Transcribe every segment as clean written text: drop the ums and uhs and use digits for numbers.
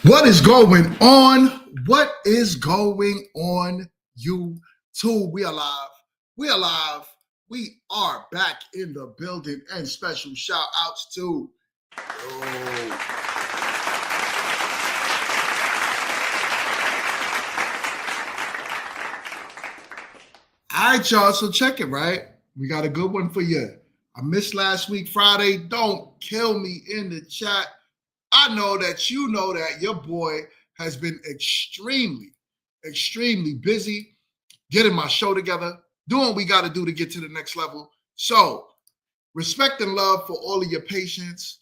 What is going on? What is going on, YouTube? We are live. We are live. We are back in the building, and special shout outs to All right, y'all. So check it, right? We got a good one for you. I missed last week, Friday. Don't kill me in the chat. I know that you know that your boy has been extremely busy getting my show together, doing what we got to do to get to the next level. So, respect and love for all of your patience,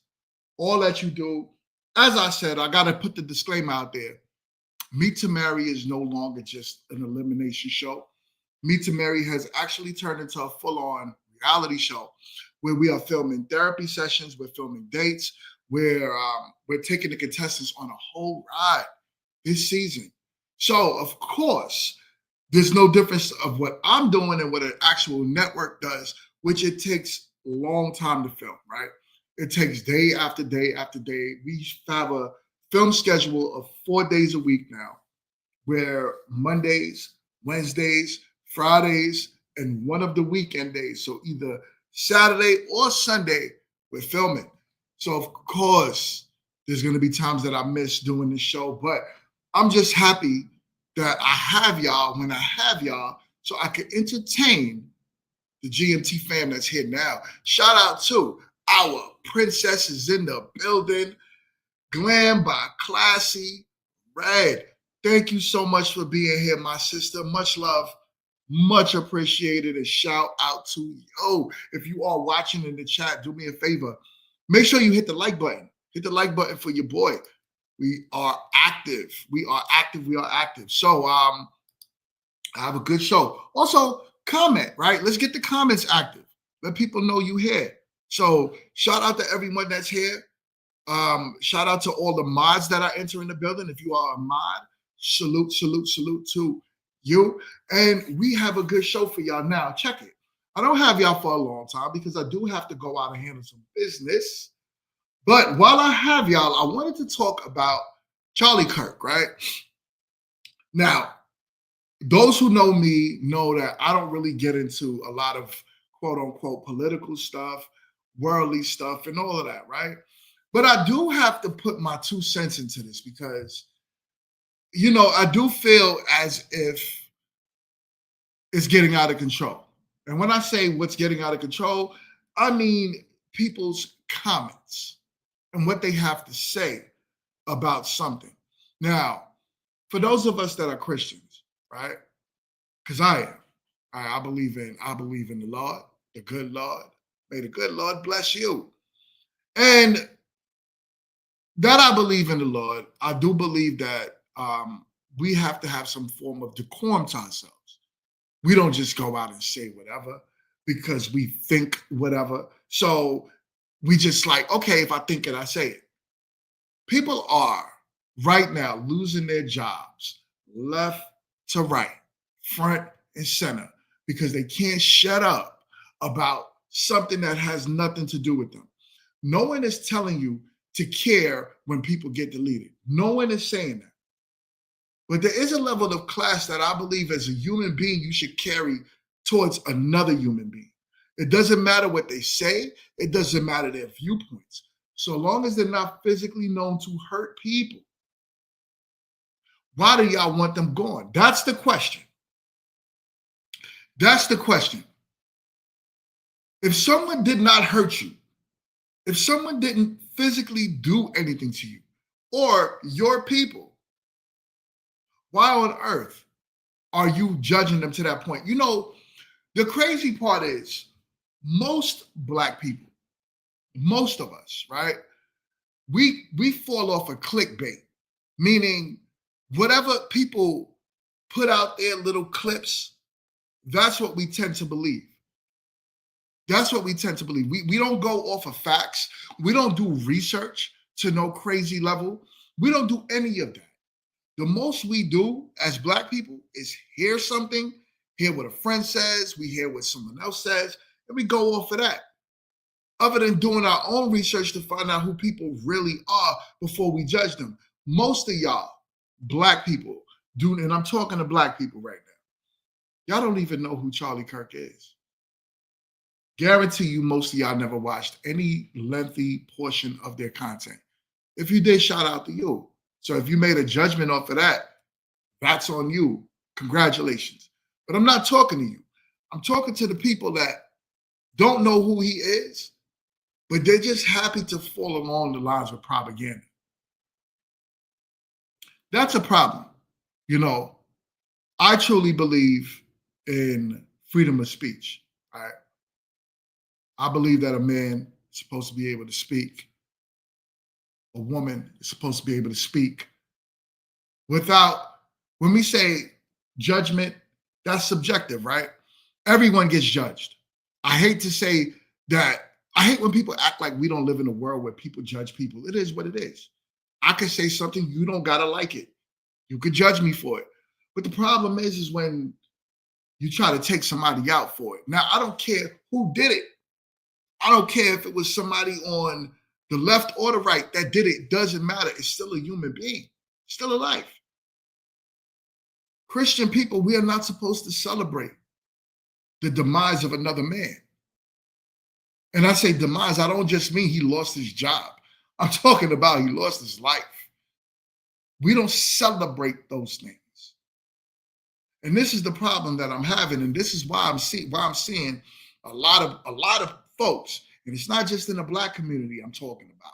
all that you do. As I said, I got to put the disclaimer out there. Meet to Marry is no longer just an elimination show. Meet to Marry has actually turned into a full-on reality show where we are filming therapy sessions, we're filming dates, where we're taking the contestants on a whole ride this season. So, of course, there's no difference of what I'm doing and what an actual network does, which it takes a long time to film, right? It takes day after day after day. We have a film schedule of 4 days a week now, where Mondays, Wednesdays, Fridays, and one of the weekend days, so either Saturday or Sunday, we're filming. So, of course, there's going to be times that I miss doing this show, but I'm just happy that I have y'all when I have y'all so I can entertain the GMT fam that's here now. Shout out to our princesses in the building, Glam by Classy, Red, Thank you so much for being here, my sister. Much love, much appreciated. And shout out to you. If you are watching in the chat, do me a favor. Make sure you hit the like button. Hit the like button for your boy. We are active. We are active. We are active. So I have a good show. Also, comment, right? Let's get the comments active. Let people know you here. So shout out to everyone that's here. Shout out to all the mods that are entering the building. If you are a mod, salute, salute, salute to you. And we have a good show for y'all now. Check it. I don't have y'all for a long time because I do have to go out and handle some business. But while I have y'all, I wanted to talk about Charlie Kirk, right? Now, those who know me know that I don't really get into a lot of quote unquote political stuff, worldly stuff, and all of that, right? But I do have to put my 2 cents into this because, I do feel as if it's getting out of control. And when I say what's getting out of control, I mean people's comments and what they have to say about something. Now, for those of us that are Christians, right? Because I am. I believe in the Lord, the good Lord. May the good Lord bless you. And that I believe in the Lord. I do believe that we have to have some form of decorum to ourselves. We don't just go out and say whatever because we think whatever. So we just like, okay, if I think it, I say it. People are right now losing their jobs left to right, front and center, because they can't shut up about something that has nothing to do with them. No one is telling you to care when people get deleted. No one is saying that. But there is a level of class that I believe as a human being you should carry towards another human being. It doesn't matter what they say. It doesn't matter their viewpoints. So long as they're not physically known to hurt people, why do y'all want them gone? That's the question. That's the question. If someone did not hurt you, if someone didn't physically do anything to you or your people, why on earth are you judging them to that point? The crazy part is most Black people, most of us, right? We fall off of clickbait, meaning whatever people put out their little clips, that's what we tend to believe. That's what we tend to believe. We don't go off of facts. We don't do research to no crazy level. We don't do any of that. The most we do as Black people is hear something, hear what a friend says, we hear what someone else says, and we go off of that. Other than doing our own research to find out who people really are before we judge them. Most of y'all, Black people, do, and I'm talking to Black people right now, y'all don't even know who Charlie Kirk is. Guarantee you most of y'all never watched any lengthy portion of their content. If you did, shout out to you. So if you made a judgment off of that, that's on you. Congratulations. But I'm not talking to you. I'm talking to the people that don't know who he is, but they're just happy to fall along the lines of propaganda. That's a problem. I truly believe in freedom of speech. All right. I believe that a man is supposed to be able to speak. A woman is supposed to be able to speak without, when we say judgment, that's subjective, right? Everyone gets judged. I hate to say that. I hate when people act like we don't live in a world where people judge people. It is what it is. I could say something, you don't gotta like it. You could judge me for it. But the problem is when you try to take somebody out for it. Now, I don't care who did it. I don't care if it was somebody on the left or the right that did it. Doesn't matter. It's still a human being, still alive. Christian people, we are not supposed to celebrate the demise of another man. And I say demise, I don't just mean he lost his job. I'm talking about he lost his life. We don't celebrate those things. And this is the problem that I'm having, and this is why I'm seeing a lot of folks, and it's not just in the Black community I'm talking about.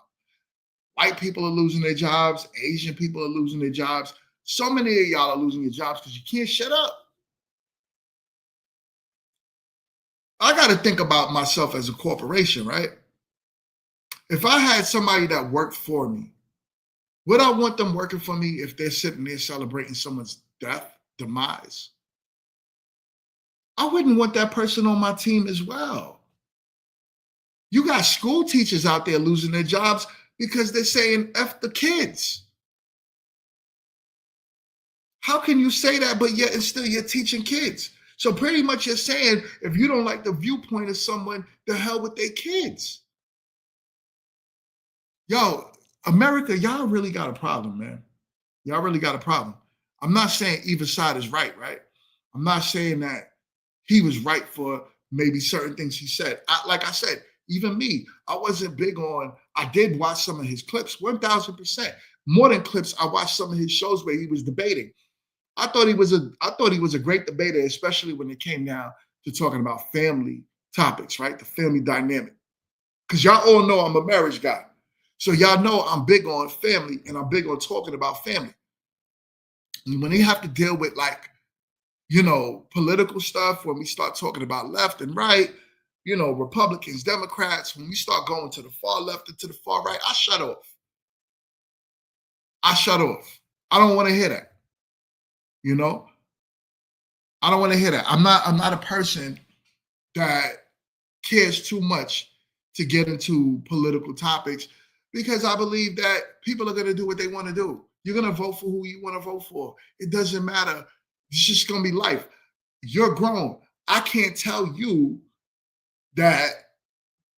White people are losing their jobs, Asian people are losing their jobs. So many of y'all are losing your jobs because you can't shut up. I got to think about myself as a corporation, right? If I had somebody that worked for me, would I want them working for me if they're sitting there celebrating someone's death, demise? I wouldn't want that person on my team as well. You got school teachers out there losing their jobs because they're saying F the kids. How can you say that, but yet and still you're teaching kids? So pretty much you're saying if you don't like the viewpoint of someone, the hell with their kids. Yo, America, y'all really got a problem, man. Y'all really got a problem. I'm not saying either side is right? I'm not saying that he was right for maybe certain things he said. Like I said, even me, I wasn't big on, I did watch some of his clips, 1000%. More than clips, I watched some of his shows where he was debating. I thought he was a great debater, especially when it came down to talking about family topics, right? The family dynamic. Because y'all all know I'm a marriage guy. So y'all know I'm big on family and I'm big on talking about family. And when they have to deal with political stuff, when we start talking about left and right, Republicans, Democrats, when we start going to the far left and to the far right, I shut off. I don't want to hear that. I don't want to hear that. I'm not a person that cares too much to get into political topics because I believe that people are going to do what they want to do. You're going to vote for who you want to vote for. It doesn't matter. It's just going to be life. You're grown. I can't tell you that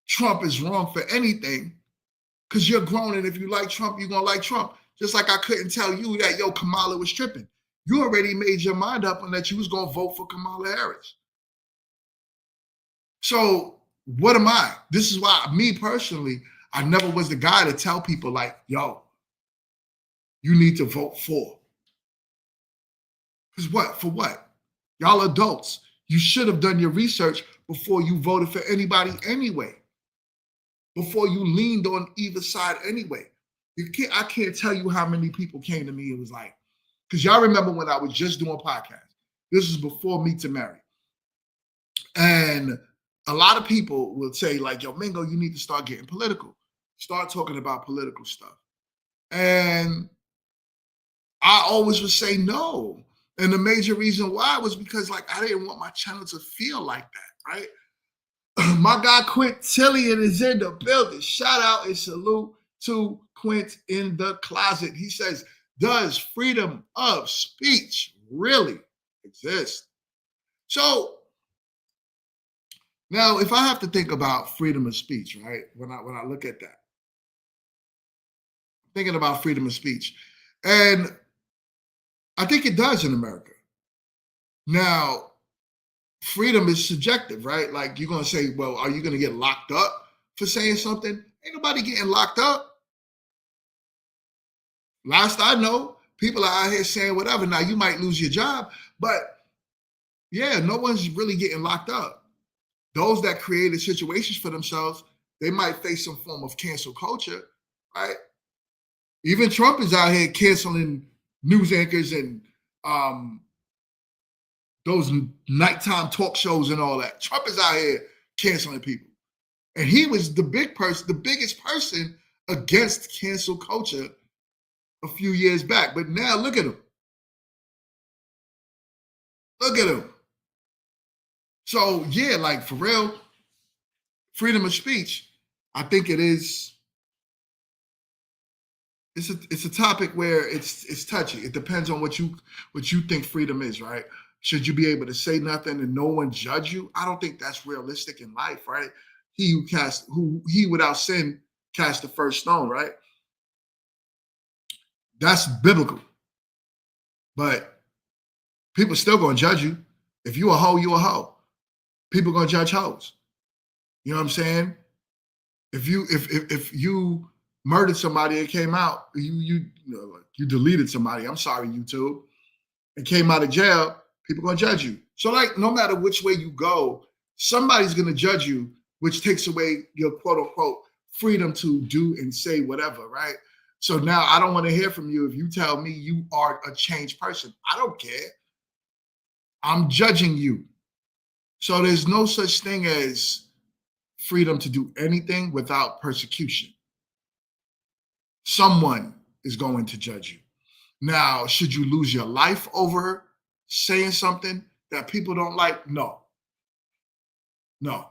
Trump is wrong for anything because you're grown. And if you like Trump, you're going to like Trump. Just like I couldn't tell you that, Kamala was tripping. You already made your mind up on that you was going to vote for Kamala Harris. So what am I? This is why, me personally, I never was the guy to tell people like, yo, you need to vote for. Because what? For what? Y'all adults. You should have done your research before you voted for anybody anyway. Before you leaned on either side anyway. I can't tell you how many people came to me and was like, because y'all remember when I was just doing podcasts. This is before Meet to Marry. And a lot of people will say like, yo, Mingo, you need to start getting political. Start talking about political stuff. And I always would say no. And the major reason why was because like I didn't want my channel to feel like that, right? My guy Quintillion is in the building. Shout out and salute to Quint in the closet. He says, does freedom of speech really exist? So now if I have to think about freedom of speech, right? When I look at that, thinking about freedom of speech. And I think it does in America. Now, freedom is subjective, right? Like you're going to say, well, are you going to get locked up for saying something? Ain't nobody getting locked up. Last I know, people are out here saying whatever. Now, you might lose your job, but yeah, no one's really getting locked up. Those that created situations for themselves, they might face some form of cancel culture, right? Even Trump is out here canceling news anchors and those nighttime talk shows and all that. Trump is out here canceling people. And he was the biggest person against cancel culture a few years back. But now look at him. Look at him. So yeah, like for real, freedom of speech, I think it is. It's a topic where it's touchy. It depends on what you think freedom is, right? Should you be able to say nothing and no one judge you? I don't think that's realistic in life, right? He without sin cast the first stone, right? That's biblical. But people still gonna judge you. If you a hoe, you a hoe. People gonna judge hoes. You know what I'm saying? If you murdered somebody and came out, you deleted somebody. I'm sorry, YouTube, and came out of jail. People gonna judge you. So like, no matter which way you go, somebody's gonna judge you, which takes away your quote unquote freedom to do and say whatever, right? So now I don't want to hear from you if you tell me you are a changed person. I don't care. I'm judging you. So there's no such thing as freedom to do anything without persecution. Someone is going to judge you. Now, should you lose your life over saying something that people don't like? No. No.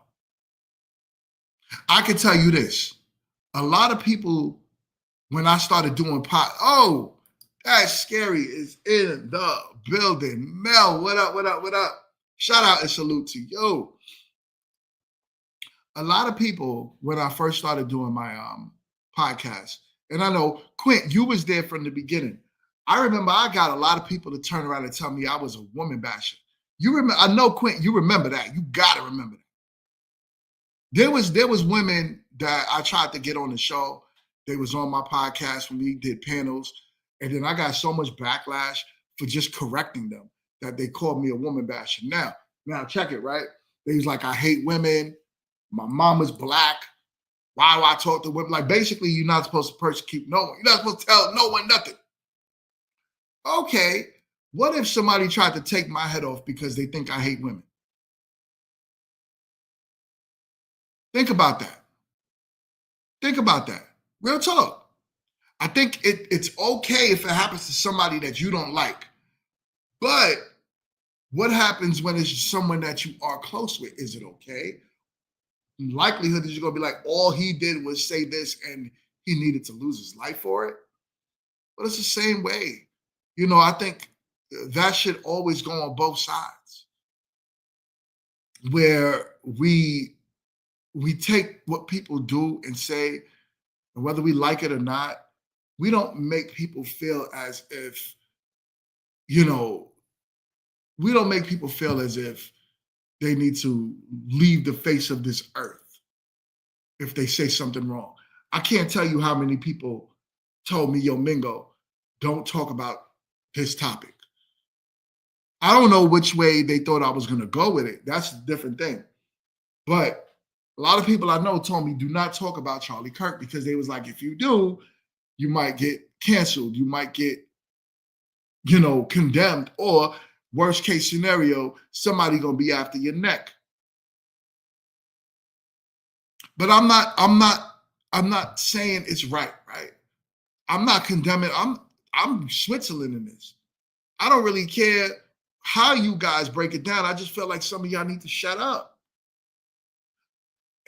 I can tell you this. A lot of people, when I started doing oh, that's scary, is in the building. Mel, what up, what up, what up? Shout out and salute to you. A lot of people, when I first started doing my podcast, and I know, Quint, you was there from the beginning. I remember I got a lot of people to turn around and tell me I was a woman basher. You remember? I know, Quint, you remember that. You got to remember that. There was women that I tried to get on the show. They was on my podcast when we did panels, and then I got so much backlash for just correcting them that they called me a woman basher. Now check it, right? They was like, I hate women. My mama's black. Why do I talk to women? Like, basically, you're not supposed to persecute no one. You're not supposed to tell no one nothing. Okay, what if somebody tried to take my head off because they think I hate women? Think about that. Think about that. Real talk. I think it's okay if it happens to somebody that you don't like. But what happens when it's someone that you are close with? Is it okay? Likelihood is you're going to be like, all he did was say this and he needed to lose his life for it. But it's the same way. You know, I think that should always go on both sides, where we take what people do and say, and whether we like it or not, we don't make people feel as if, we don't make people feel as if they need to leave the face of this earth if they say something wrong. I can't tell you how many people told me, yo, Mingo, don't talk about this topic. I don't know which way they thought I was going to go with it. That's a different thing. But a lot of people I know told me, do not talk about Charlie Kirk, because they was like, if you do, you might get canceled. You might get, condemned, or worst case scenario, somebody going to be after your neck. But I'm not saying it's right? I'm not condemning. I'm Switzerland in this. I don't really care how you guys break it down. I just feel like some of y'all need to shut up.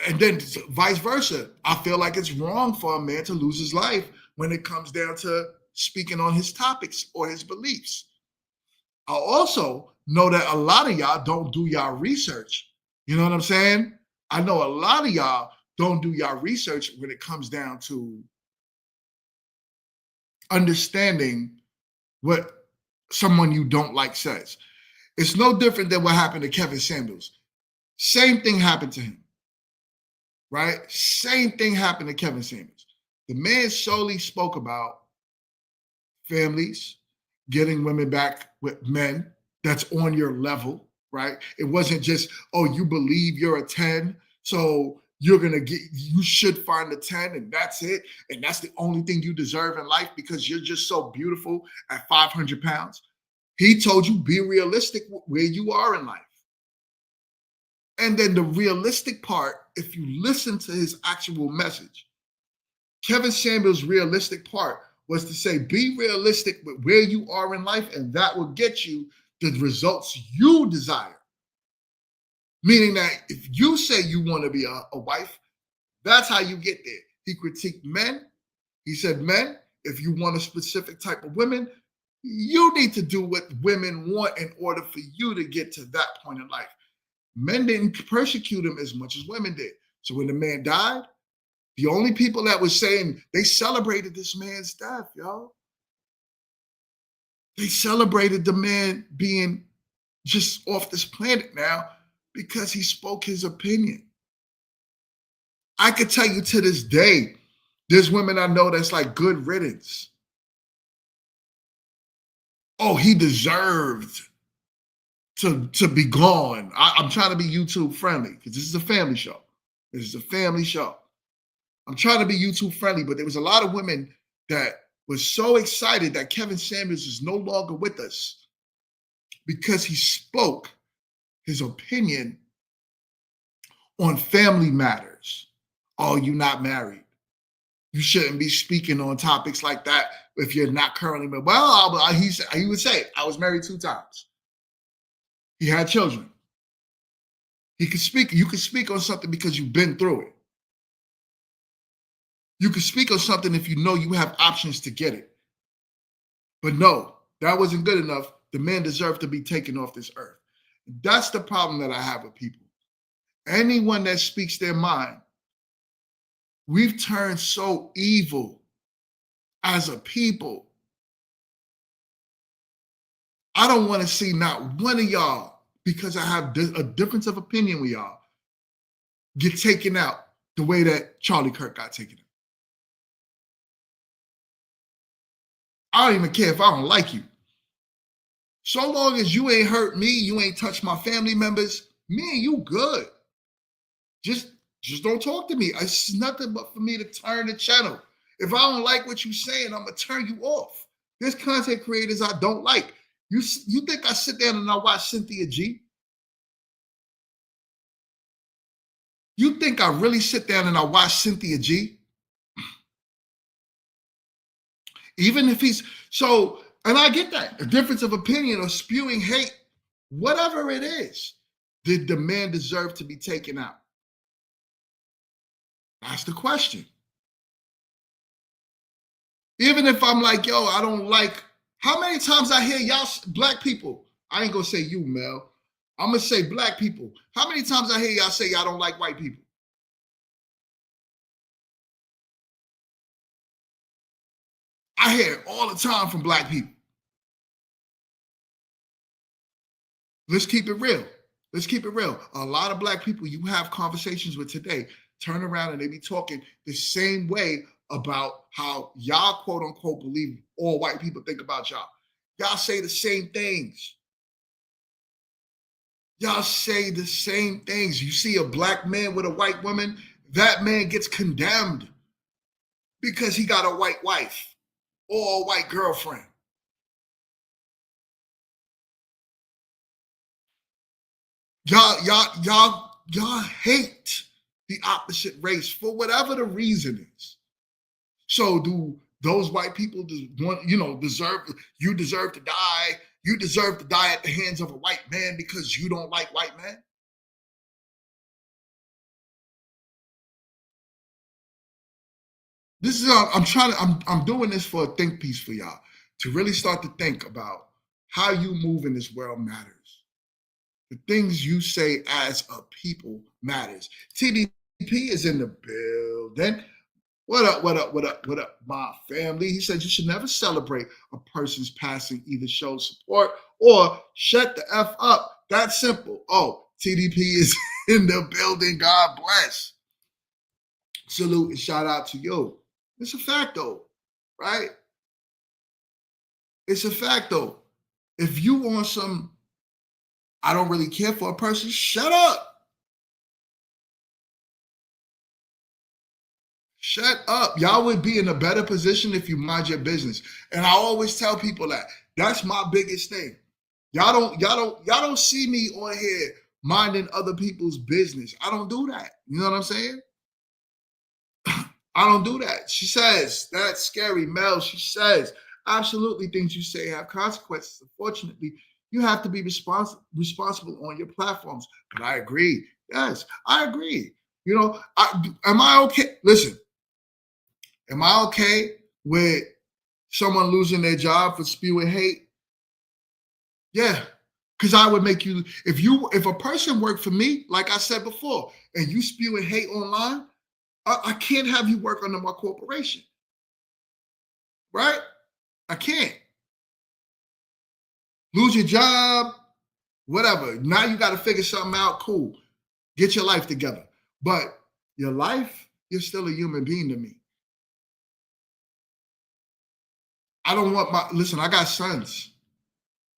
And then vice versa. I feel like it's wrong for a man to lose his life when it comes down to speaking on his topics or his beliefs. I also know that a lot of y'all don't do y'all research. You know what I'm saying? I know a lot of y'all don't do y'all research when it comes down to understanding what someone you don't like says. It's no different than what happened to Kevin Samuels. Same thing happened to him, right? Same thing happened to Kevin Samuels. The man solely spoke about families, getting women back with men that's on your level, right? It wasn't just, oh, you believe you're a 10, so you should find a 10 and that's it. And that's the only thing you deserve in life because you're just so beautiful at 500 pounds. He told you, be realistic where you are in life. And then the realistic part, if you listen to his actual message, Kevin Samuels' realistic part was to say, be realistic with where you are in life, and that will get you the results you desire. Meaning that if you say you want to be a wife, that's how you get there. He critiqued men. He said, men, if you want a specific type of women, you need to do what women want in order for you to get to that point in life. Men didn't persecute him as much as women did. So when the man died, the only people that was saying, they celebrated this man's death, y'all. They celebrated the man being just off this planet now because he spoke his opinion. I could tell you to this day, there's women I know that's like good riddance. Oh, he deserved to be gone. I'm trying to be YouTube friendly because this is a family show. This is a family show. I'm trying to be YouTube friendly, but there was a lot of women that was so excited that Kevin Samuels is no longer with us because he spoke his opinion on family matters. Oh, you're not married. You shouldn't be speaking on topics like that if you're not currently married. Well, he would say, I was married 2 times. He had children. He could speak. You could speak on something because you've been through it. You could speak on something if you know you have options to get it. But no, that wasn't good enough. The man deserved to be taken off this earth. That's the problem that I have with people. Anyone that speaks their mind, we've turned so evil as a people. I don't want to see not one of y'all, because I have a difference of opinion with y'all, get taken out the way that Charlie Kirk got taken out. I don't even care if I don't like you. So long as you ain't hurt me, you ain't touched my family members, me and you good. Just don't talk to me. It's nothing but for me to turn the channel. If I don't like what you're saying, I'm gonna turn you off. There's content creators I don't like. You think I sit down and I watch Cynthia G? You think I really sit down and I watch Cynthia G? Even if he's so, and I get that, a difference of opinion or spewing hate, whatever it is, did the man deserve to be taken out? That's the question. Even if I'm like, yo, I don't like, how many times I hear y'all black people, I ain't gonna say you, Mel, I'm gonna say black people. How many times I hear y'all say y'all don't like white people? I hear it all the time from black people. Let's keep it real. Let's keep it real. A lot of black people you have conversations with today turn around and they be talking the same way about how y'all quote unquote believe all white people think about y'all. Y'all say the same things. Y'all say the same things. You see a black man with a white woman, that man gets condemned because he got a white wife or a white girlfriend. Y'all hate the opposite race for whatever the reason is. So do those white people deserve, you deserve to die? You deserve to die at the hands of a white man because you don't like white men? This is I'm doing this for a think piece for y'all to really start to think about how you move in this world matters. The things you say as a people matters. TDP is in the building. What up, what up, what up, what up, my family? He said you should never celebrate a person's passing, either show support or shut the F up. That's simple. Oh, TDP is in the building. God bless. Salute and shout out to you. It's a fact though, right? It's a fact though. If you want some, I don't really care for a person, shut up. Shut up. Y'all would be in a better position if you mind your business. And I always tell people that. That's my biggest thing. Y'all don't see me on here minding other people's business. I don't do that. You know what I'm saying? I don't do that. She says, that's scary, Mel. She says, absolutely, things you say have consequences. Unfortunately, you have to be responsible on your platforms. But I agree. Yes, I agree. Am I okay? Listen, am I okay with someone losing their job for spewing hate? Yeah. Because I would make you, if a person worked for me, like I said before, and you spewing hate online, I can't have you work under my corporation. Right? I can't. Lose your job, whatever. Now you got to figure something out. Cool. Get your life together. But your life, you're still a human being to me. I don't want listen, I got sons.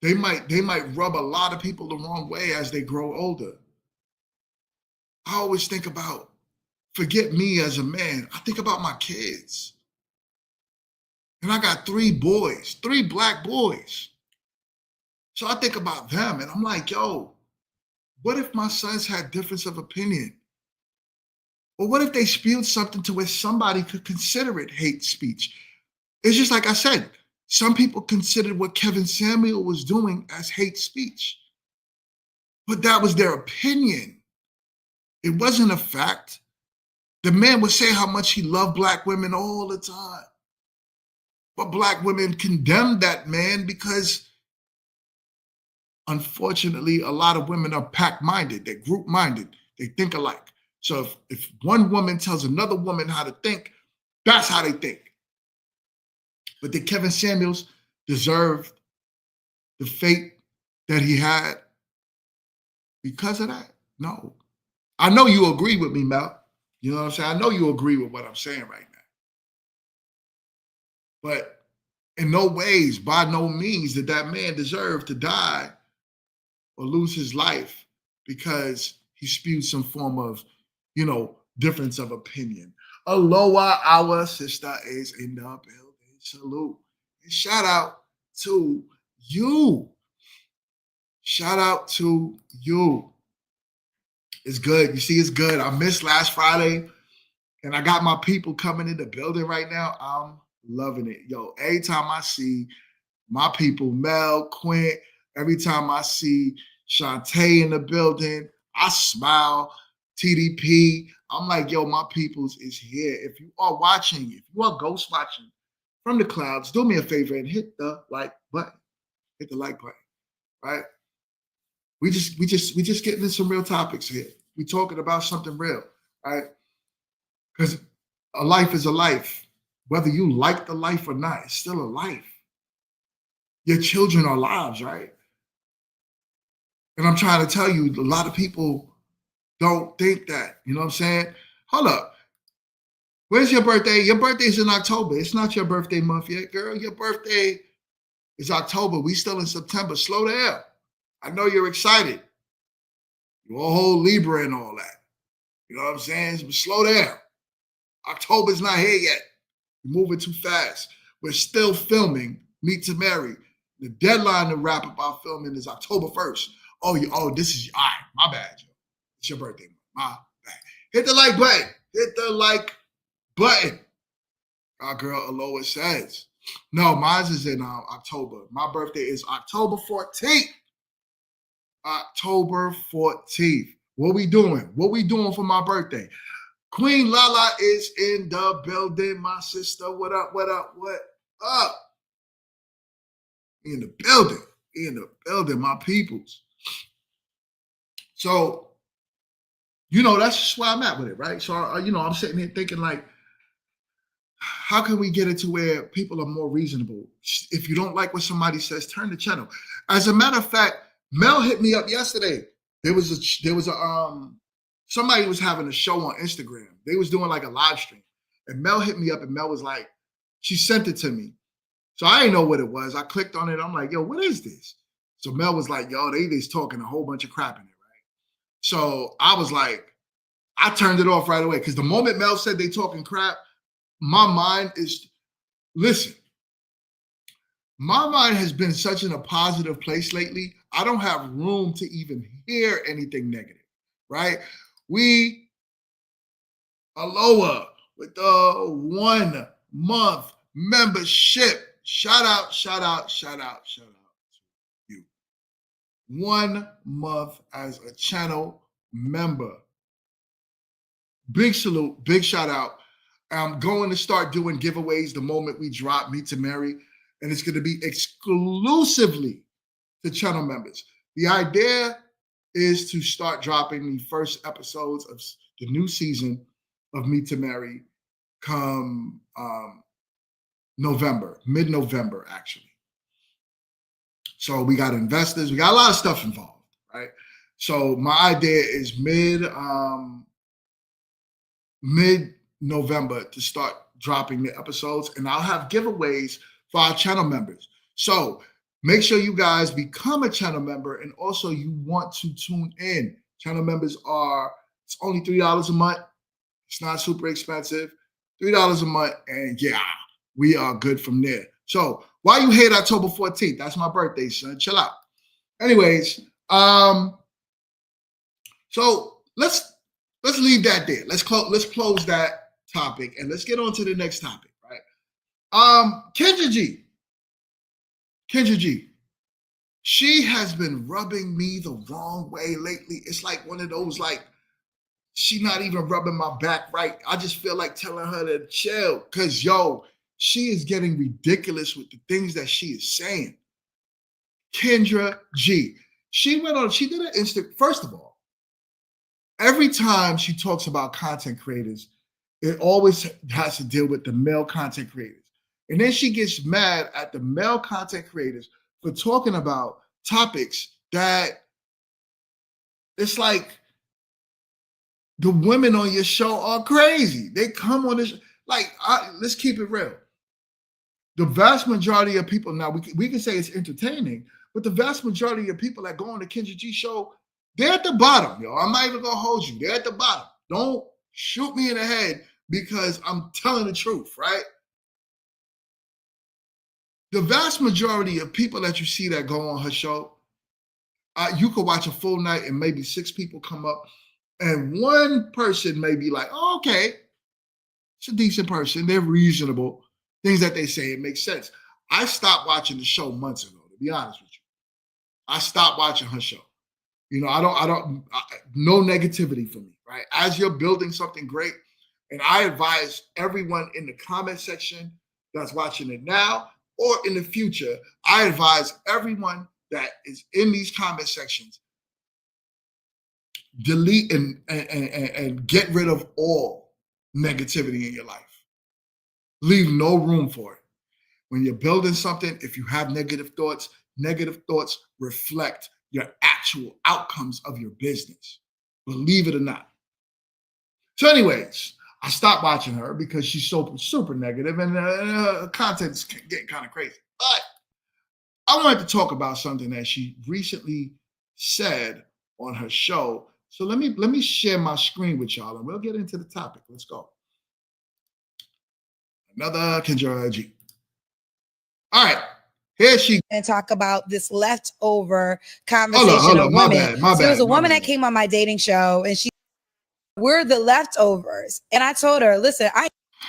They might rub a lot of people the wrong way as they grow older. I always think about, forget me as a man. I think about my kids. And I got 3 boys, 3 black boys. So I think about them and I'm like, yo, what if my sons had difference of opinion? Or what if they spewed something to where somebody could consider it hate speech? It's just like I said, some people considered what Kevin Samuel was doing as hate speech, but that was their opinion. It wasn't a fact. The man would say how much he loved black women all the time, but black women condemned that man because, unfortunately, a lot of women are pack-minded, they're group-minded, they think alike. So if one woman tells another woman how to think, that's how they think. But did Kevin Samuels deserve the fate that he had because of that? No. I know you agree with me, Mel. You know what I'm saying? I know you agree with what I'm saying right now. But in no ways, by no means, did that man deserve to die or lose his life because he spewed some form of, difference of opinion. Aloha, our sister is in the building. Salute. And shout out to you. Shout out to you. It's good. You see, it's good. I missed last Friday and I got my people coming in the building right now. I'm loving it. Yo, every time I see my people, Mel, Quint, every time I see Shantae in the building, I smile. TDP, I'm like, yo, my peoples is here. If you are watching, if you are ghost watching from the clouds, do me a favor and hit the like button. Hit the like button, right? We just getting into some real topics here. We talking about something real, right? Because a life is a life. Whether you like the life or not, it's still a life. Your children are lives, right? And I'm trying to tell you, a lot of people don't think that. You know what I'm saying? Hold up. Where's your birthday? Your birthday's in October. It's not your birthday month yet, girl. Your birthday is October. We still in September. Slow down. I know you're excited. You're a whole Libra and all that. You know what I'm saying? But slow down. October's not here yet. You're moving too fast. We're still filming Meet to Marry. The deadline to wrap up our filming is October 1st. This is, all right, my bad, Joe. It's your birthday. My bad. Hit the like button. Hit the like button. Our girl Aloha says. No, mine is in October. My birthday is October 14th. October 14th. What we doing? What we doing for my birthday? Queen Lala is in the building. My sister, what up, what up, what up? In the building, my peoples. So, that's just where I'm at with it, right? So, I'm sitting here thinking like, how can we get it to where people are more reasonable? If you don't like what somebody says, turn the channel. As a matter of fact, Mel hit me up yesterday. There was a somebody was having a show on Instagram. They was doing like a live stream. And Mel hit me up and Mel was like, she sent it to me. So I didn't know what it was. I clicked on it. I'm like, yo, what is this? So Mel was like, yo, they's talking a whole bunch of crap in it, right? So I was like, I turned it off right away. Because the moment Mel said they talking crap, my mind is, listen, my mind has been such in a positive place lately. I don't have room to even hear anything negative, right? We, Aloha, with the 1 month membership. Shout out to you. 1 month as a channel member. Big salute, big shout out. I'm going to start doing giveaways the moment we drop Meet to Marry, and it's going to be exclusively to channel members. The idea is to start dropping the first episodes of the new season of Meet to Marry come November, mid-November, actually. So we got investors, we got a lot of stuff involved, right? So my idea is mid-November to start dropping the episodes, and I'll have giveaways for our channel members. So make sure you guys become a channel member, and also you want to tune in. Channel members it's only $3 a month. It's not super expensive. $3 a month, and yeah, we are good from there. So why you hate October 14th? That's my birthday, son. Chill out. Anyways, so let's leave that there. Let's close that topic and let's get on to the next topic, right? Kendra G. She has been rubbing me the wrong way lately. It's like one of those, like, she not even rubbing my back right. I just feel like telling her to chill. Cause she is getting ridiculous with the things that she is saying. Kendra G. She did an instant, first of all, every time she talks about content creators, it always has to deal with the male content creators. And then she gets mad at the male content creators for talking about topics that it's like the women on your show are crazy. They come on this, like, let's keep it real. The vast majority of people, now we can say it's entertaining, but the vast majority of people that go on the Kendra G show, they're at the bottom, yo. I'm not even gonna hold you. They're at the bottom. Don't shoot me in the head because I'm telling the truth, right? The vast majority of people that you see that go on her show, you could watch a full night and maybe 6 people come up, and one person may be like, oh, okay, it's a decent person. They're reasonable. Things that they say, it makes sense. I stopped watching the show months ago, to be honest with you. I stopped watching her show. You know, no negativity for me, right? As you're building something great, and I advise everyone in the comment section that's watching it now or in the future, I advise everyone that is in these comment sections, delete and get rid of all negativity in your life. Leave no room for it. When you're building something, if you have negative thoughts reflect your actual outcomes of your business, believe it or not. So anyways, I stopped watching her because she's so super negative and content's getting kind of crazy. But I wanted to talk about something that she recently said on her show. So let me share my screen with y'all and we'll get into the topic. Let's go. Another Kendra G. All right. Here she and talk about this leftover conversation of women. So there was a woman that came on my dating show and we're the leftovers. And I told her, listen,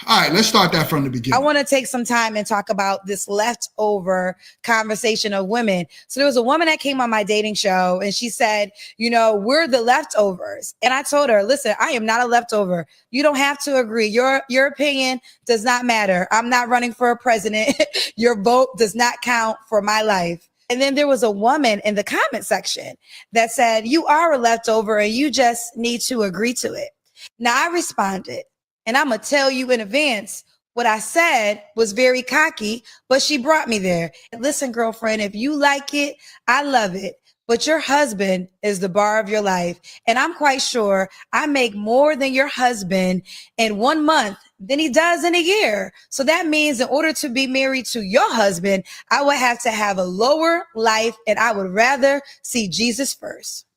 all right, let's start that from the beginning. I want to take some time and talk about this leftover conversation of women. So there was a woman that came on my dating show and she said, we're the leftovers. And I told her, listen, I am not a leftover. You don't have to agree. Your opinion does not matter. I'm not running for a president. Your vote does not count for my life. And then there was a woman in the comment section that said, you are a leftover and you just need to agree to it. Now I responded. And I'm going to tell you in advance, what I said was very cocky, but she brought me there. Listen, girlfriend, if you like it, I love it. But your husband is the bar of your life. And I'm quite sure I make more than your husband in 1 month than he does in a year. So that means in order to be married to your husband, I would have to have a lower life and I would rather see Jesus first.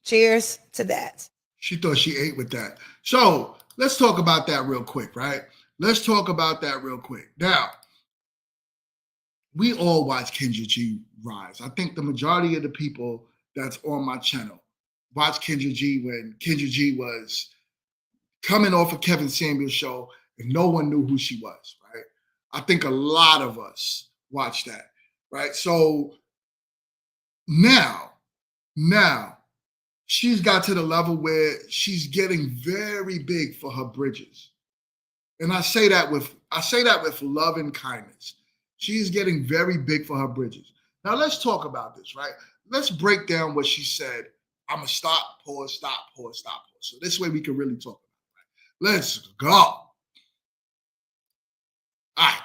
Cheers to that. She thought she ate with that. So let's talk about that real quick, right? Let's talk about that real quick. Now, we all watch Kendra G rise. I think the majority of the people that's on my channel watch Kendra G when Kendra G was coming off of Kevin Samuel's show and no one knew who she was, right? I think a lot of us watched that, right? So now, she's got to the level where she's getting very big for her bridges. And I say that with love and kindness. She's getting very big for her bridges. Now let's talk about this, right? Let's break down what she said. I'm gonna stop, pause, stop, pause, stop, pause. So this way we can really talk about it. Right? Let's go. All right.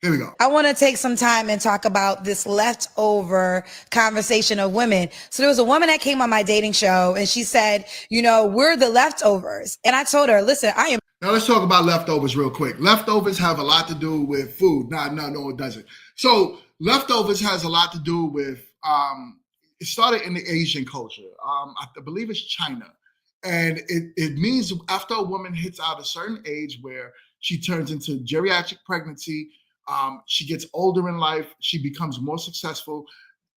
Here we go. I want to take some time and talk about this leftover conversation of women. So there was a woman that came on my dating show and she said, we're the leftovers. And I told her, listen, Now let's talk about leftovers real quick. Leftovers have a lot to do with food. No, it doesn't. So leftovers has a lot to do with, it started in the Asian culture. I believe it's China. And it means after a woman hits out a certain age where She turns into geriatric pregnancy. She gets older in life. She becomes more successful.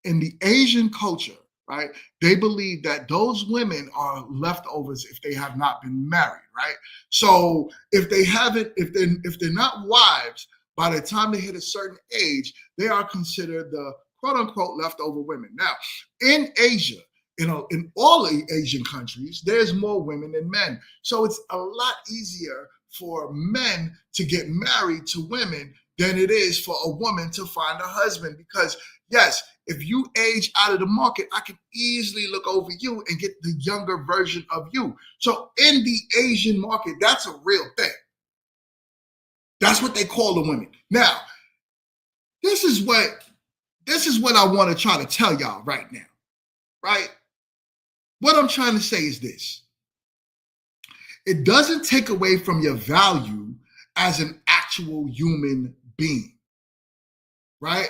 In the Asian culture, right, they believe that those women are leftovers if they have not been married, right? So if they haven't, if they're not wives, by the time they hit a certain age, they are considered the quote unquote leftover women. Now, in Asia, in all the Asian countries, there's more women than men. So it's a lot easier for men to get married to women than it is for a woman to find a husband. Because yes, if you age out of the market, I can easily look over you and get the younger version of you. So in the Asian market, that's a real thing. That's what they call the women. Now, this is what I want to try to tell y'all right now, right? What I'm trying to say is this. It doesn't take away from your value as an actual human being, right?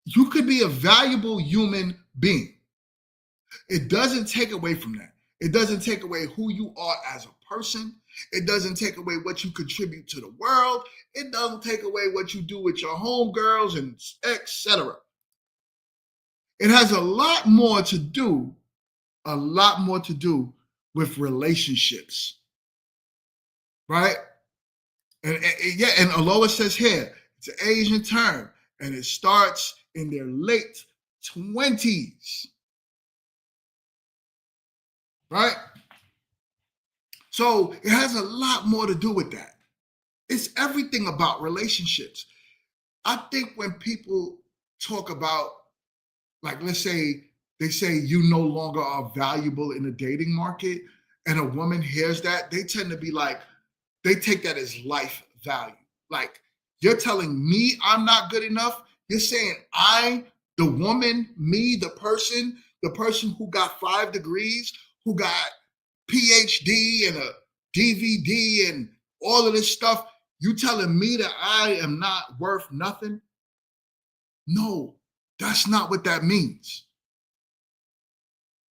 You could be a valuable human being. It doesn't take away from that. It doesn't take away who you are as a person. It doesn't take away what you contribute to the world. It doesn't take away what you do with your homegirls and etc. It has a lot more to do with relationships, right? And Aloha says here, it's an Asian term, and it starts in their late 20s, right? So it has a lot more to do with that. It's everything about relationships. I think when people talk about, like, let's say they say you no longer are valuable in the dating market, and a woman hears that, they tend to be like, they take that as life value. Like, you're telling me I'm not good enough. You're saying the woman, me, the person who got 5 degrees, who got PhD and a DVD and all of this stuff, you telling me that I am not worth nothing? No, that's not what that means.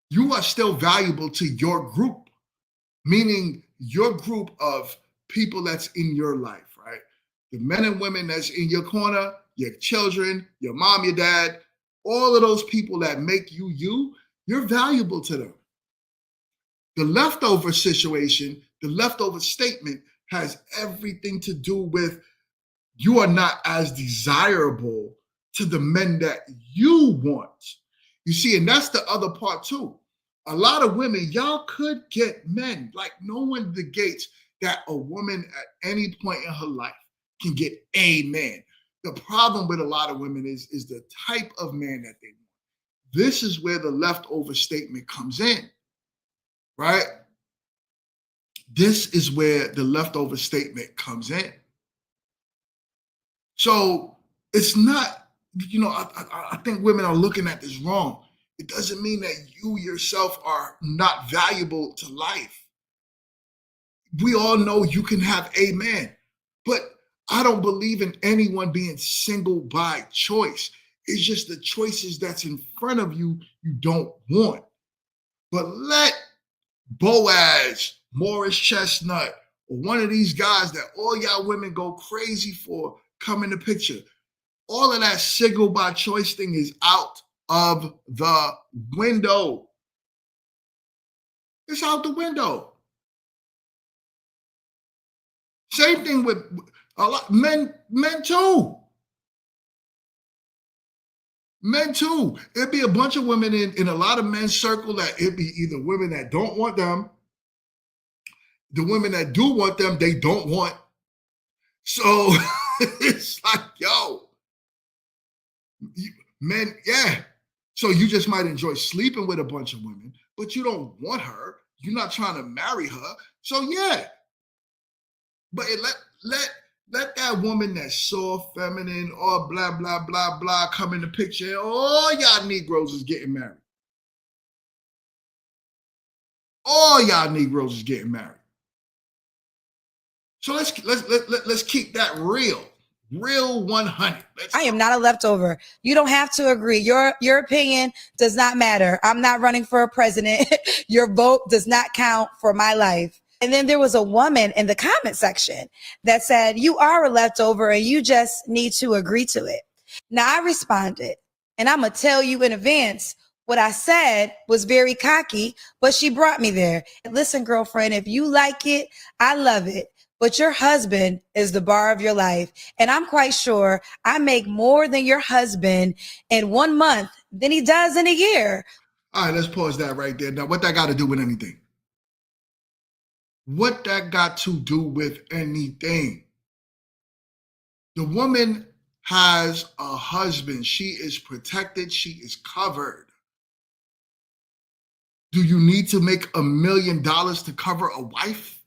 You are still valuable to your group, meaning your group of people that's in your life, right? The men and women that's in your corner, your children, your mom, your dad, all of those people that make you, you're valuable to them. The leftover situation, the leftover statement has everything to do with you are not as desirable to the men that you want. You see, and that's the other part too. A lot of women, y'all could get men. Like, no one negates that a woman at any point in her life can get a man. The problem with a lot of women is the type of man that they want. This is where the leftover statement comes in, right? This is where the leftover statement comes in. So it's not, I think women are looking at this wrong. It doesn't mean that you yourself are not valuable to life. We all know you can have a man, but I don't believe in anyone being single by choice. It's just the choices that's in front of you don't want. But let Boaz, Morris Chestnut, or one of these guys that all y'all women go crazy for come in the picture. All of that single by choice thing is out of the window. It's out the window. Same thing with a lot men too. Men too. It'd be a bunch of women in a lot of men's circle that it'd be either women that don't want them, the women that do want them, they don't want. So it's like, yo, men, yeah. So you just might enjoy sleeping with a bunch of women, but you don't want her. You're not trying to marry her. So yeah. But let that woman that's soft, feminine, or blah, blah, blah, blah come in the picture. All y'all Negroes is getting married. All y'all Negroes is getting married. So let's keep that real 100. I am not a leftover. You don't have to agree. Your opinion does not matter. I'm not running for a president. Your vote does not count for my life. And then there was a woman in the comment section that said, you are a leftover and you just need to agree to it. Now I responded, and I'm going to tell you in advance, what I said was very cocky, but she brought me there. Listen, girlfriend, if you like it, I love it. But your husband is the bar of your life. And I'm quite sure I make more than your husband in 1 month than he does in a year. All right, let's pause that right there. Now, what that got to do with anything? What that got to do with anything? The woman has a husband. She is protected. She is covered. Do you need to make $1 million to cover a wife?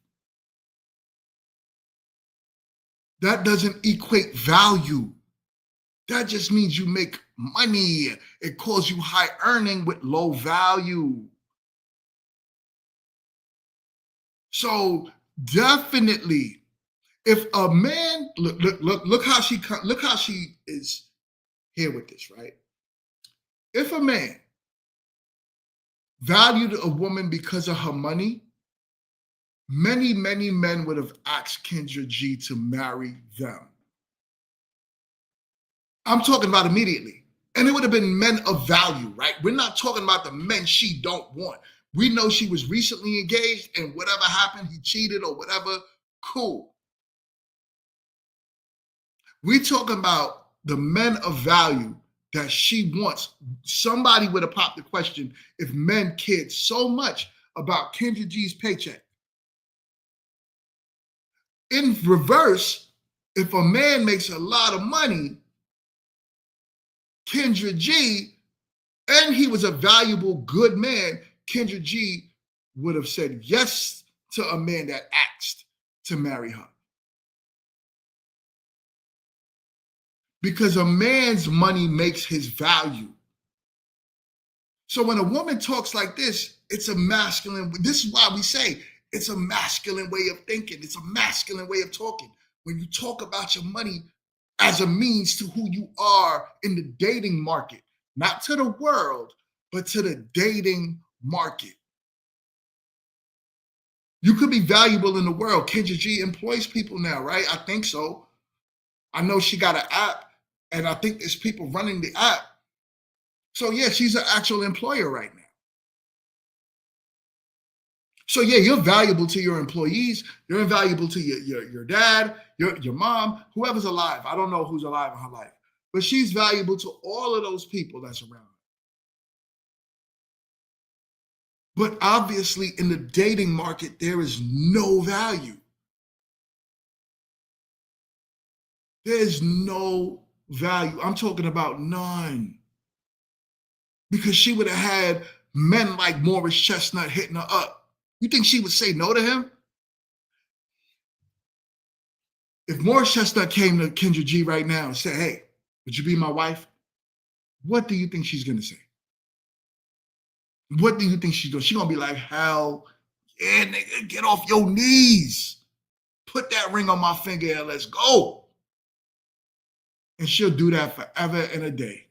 That doesn't equate value. That just means you make money. It calls you high earning with low value. So definitely, if a man look how she is here with this, right? If a man valued a woman because of her money, many men would have asked Kendra G to marry them. I'm talking about immediately. And it would have been men of value, right? We're not talking about the men she don't want. We know she was recently engaged and whatever happened, he cheated or whatever, cool. We're talking about the men of value that she wants. Somebody would have popped the question if men cared so much about Kendra G's paycheck. In reverse, if a man makes a lot of money, Kendra G, and he was a valuable, good man, Kendra G would have said yes to a man that asked to marry her. Because a man's money makes his value. So when a woman talks like this, it's a masculine, this is why we say it's a masculine way of thinking. It's a masculine way of talking. When you talk about your money as a means to who you are in the dating market, not to the world, but to the dating market. You could be valuable in the world. Kendra G employs people now, right? I think so. I know she got an app, and I think there's people running the app. So yeah, she's an actual employer right now. So yeah, you're valuable to your employees. You're invaluable to your dad, your mom, whoever's alive. I don't know who's alive in her life, but she's valuable to all of those people that's around her. But obviously in the dating market, there is no value. There's no value. I'm talking about none. Because she would have had men like Morris Chestnut hitting her up. You think she would say no to him? If Morris Chestnut came to Kendra G right now and said, hey, would you be my wife? What do you think she's going to say? What do you think she's going to? She's going to be like, hell yeah, nigga, get off your knees. Put that ring on my finger and let's go. And she'll do that forever and a day.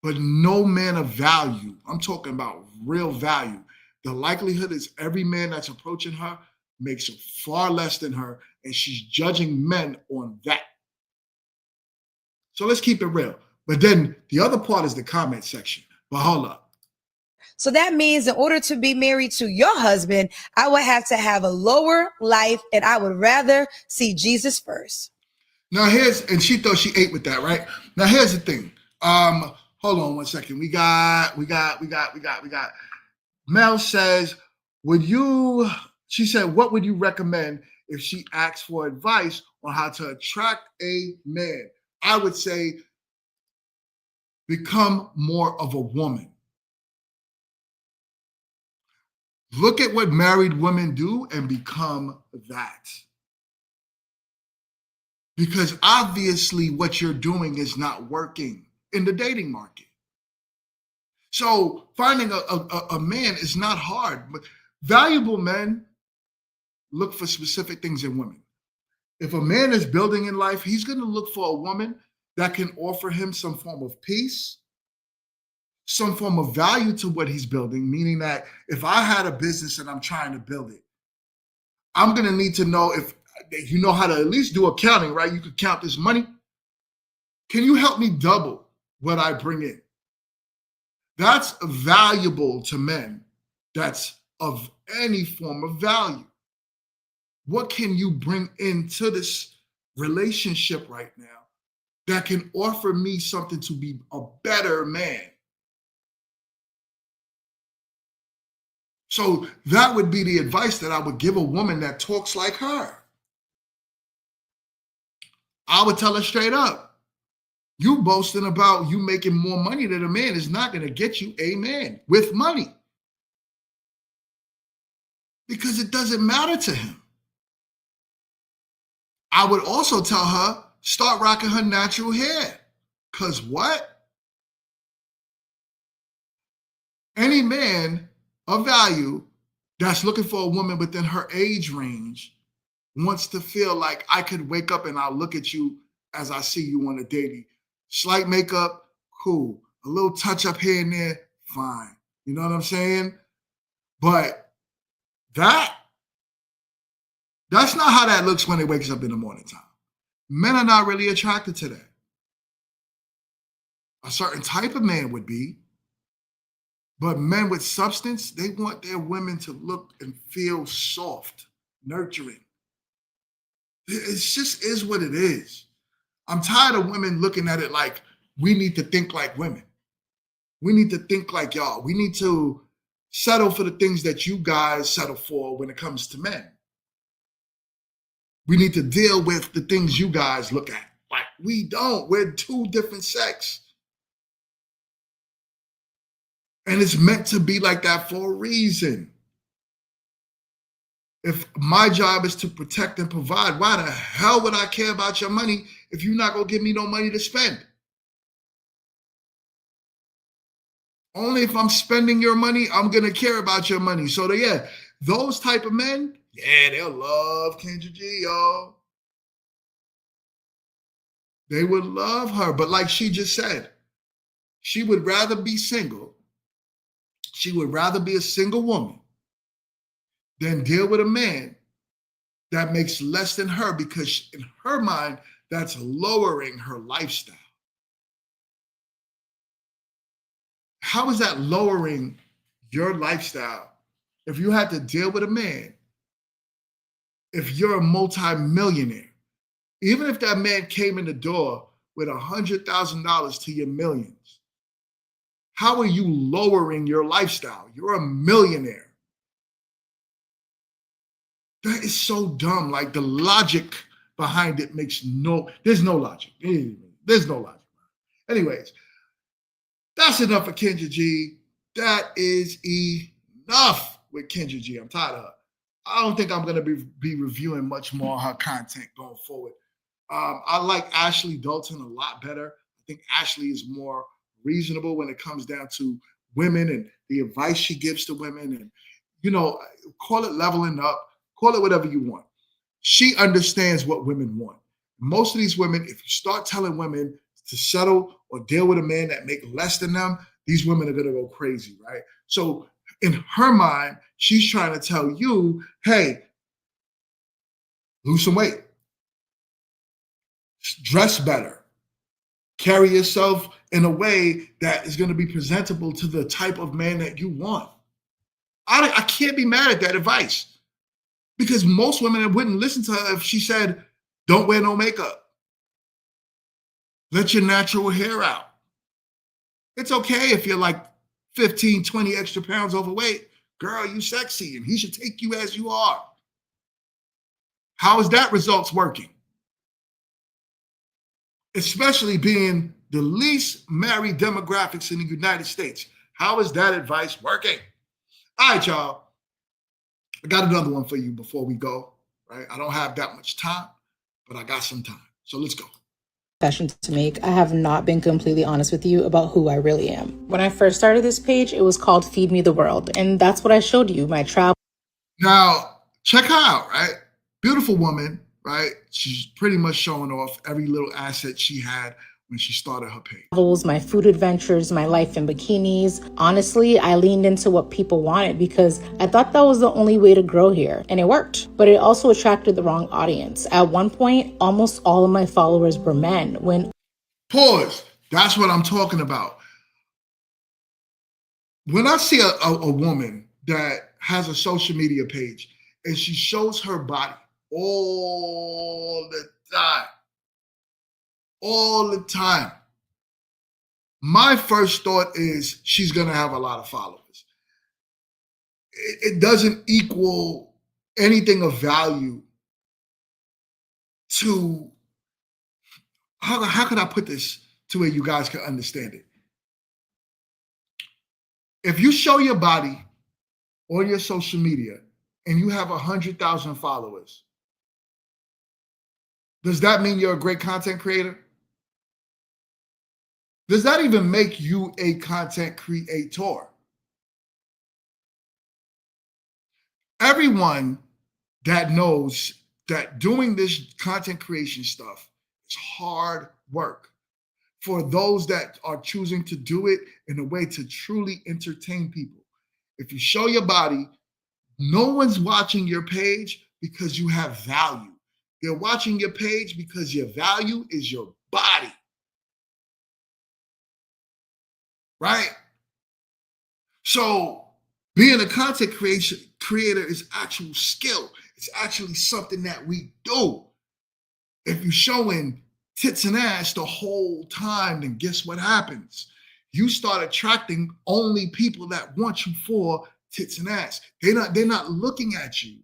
But no man of value, I'm talking about real value. The likelihood is every man that's approaching her makes far less than her, and she's judging men on that. So let's keep it real. But then the other part is the comment section. But hold up. So that means in order to be married to your husband, I would have to have a lower life, and I would rather see Jesus first. Now and she thought she ate with that, right? Now here's the thing. Hold on 1 second. We got. Mel says, she said, what would you recommend if she asked for advice on how to attract a man? I would say, become more of a woman. Look at what married women do and become that. Because obviously what you're doing is not working in the dating market. So finding a man is not hard, but valuable men look for specific things in women. If a man is building in life, he's going to look for a woman that can offer him some form of peace, some form of value to what he's building, meaning that if I had a business and I'm trying to build it, I'm going to need to know if you know how to at least do accounting, right? You could count this money. Can you help me double what I bring in? That's valuable to men. That's of any form of value. What can you bring into this relationship right now that can offer me something to be a better man? So that would be the advice that I would give a woman that talks like her. I would tell her straight up, you boasting about you making more money than a man is not going to get you a man with money. Because it doesn't matter to him. I would also tell her, start rocking her natural hair. Because what? Any man of value that's looking for a woman within her age range wants to feel like I could wake up and I'll look at you as I see you on a daily. Slight makeup, cool. A little touch up here and there, fine. You know what I'm saying? But that's not how that looks when it wakes up in the morning time. Men are not really attracted to that. A certain type of man would be, but men with substance, they want their women to look and feel soft, nurturing. It just is what it is. I'm tired of women looking at it like we need to think like women. We need to think like y'all. We need to settle for the things that you guys settle for when it comes to men. We need to deal with the things you guys look at. Like we don't. We're two different sex. And it's meant to be like that for a reason. If my job is to protect and provide, why the hell would I care about your money if you're not going to give me no money to spend? Only if I'm spending your money, I'm going to care about your money. So yeah, those type of men, yeah, they'll love Kendra G, y'all. They would love her. But like she just said, she would rather be single. She would rather be a single woman than deal with a man that makes less than her, because in her mind, that's lowering her lifestyle. How is that lowering your lifestyle if you had to deal with a man, if you're a multi-millionaire, even if that man came in the door with $100,000 to your millions, how are you lowering your lifestyle? You're a millionaire. That is so dumb. Like the logic behind it there's no logic. There's no logic. Anyways, that's enough for Kendra G. That is enough with Kendra G. I'm tired of her. I don't think I'm going to be reviewing much more of her content going forward. I like Ashley Dalton a lot better. I think Ashley is more reasonable when it comes down to women and the advice she gives to women. And, call it leveling up. Call it whatever you want. She understands what women want. Most of these women, if you start telling women to settle or deal with a man that make less than them, these women are going to go crazy, right? So in her mind, she's trying to tell you, hey, lose some weight, dress better, carry yourself in a way that is going to be presentable to the type of man that you want. I can't be mad at that advice. Because most women wouldn't listen to her if she said, don't wear no makeup. Let your natural hair out. It's okay if you're like 15, 20 extra pounds overweight. Girl, you sexy and he should take you as you are. How is that results working? Especially being the least married demographics in the United States. How is that advice working? All right, y'all. I got another one for you before we go, right? I don't have that much time, but I got some time. So let's go. Confession to make. I have not been completely honest with you about who I really am. When I first started this page, it was called Feed Me the World. And that's what I showed you, my travel. Now, check her out, right? Beautiful woman, right? She's pretty much showing off every little asset she had when she started her page. My food adventures, my life in bikinis. Honestly, I leaned into what people wanted because I thought that was the only way to grow here, and it worked. But it also attracted the wrong audience. At one point, almost all of my followers were men. Pause. That's what I'm talking about. When I see a woman that has a social media page and she shows her body all the time, my first thought is she's going to have a lot of followers. It doesn't equal anything of value to, how can I put this to where you guys can understand it? If you show your body on your social media and you have 100,000 followers, does that mean you're a great content creator? Does that even make you a content creator? Everyone that knows that doing this content creation stuff is hard work. For those that are choosing to do it in a way to truly entertain people. If you show your body, no one's watching your page because you have value. They're watching your page because your value is your body. Right? So being a content creator is actual skill. It's actually something that we do. If you're showing tits and ass the whole time, then guess what happens? You start attracting only people that want you for tits and ass. They're not looking at you.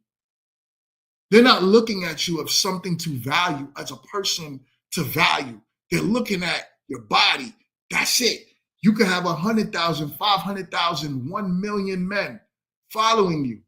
They're not looking at you of something to value as a person to value. They're looking at your body. That's it. You could have 100,000, 500,000, 1 million men following you.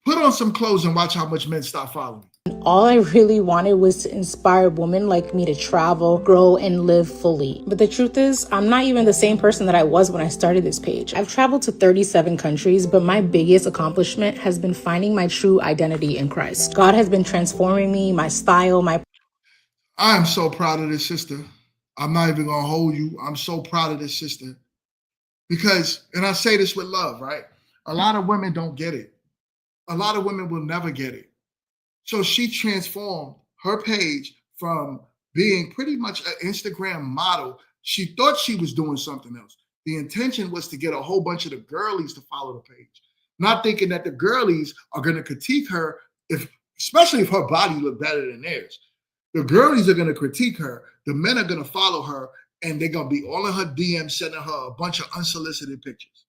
Put on some clothes and watch how much men stop following. All I really wanted was to inspire women like me to travel, grow, and live fully. But the truth is, I'm not even the same person that I was when I started this page. I've traveled to 37 countries, but my biggest accomplishment has been finding my true identity in Christ. God has been transforming me, my style, I'm so proud of this sister. I'm not even going to hold you. I'm so proud of this sister. Because, and I say this with love, right? A lot of women don't get it. A lot of women will never get it. So she transformed her page from being pretty much an Instagram model. She thought she was doing something else. The intention was to get a whole bunch of the girlies to follow the page, not thinking that the girlies are going to critique her, especially if her body looked better than theirs. The girlies are going to critique her. The men are going to follow her, and they're going to be all in her DMs sending her a bunch of unsolicited pictures.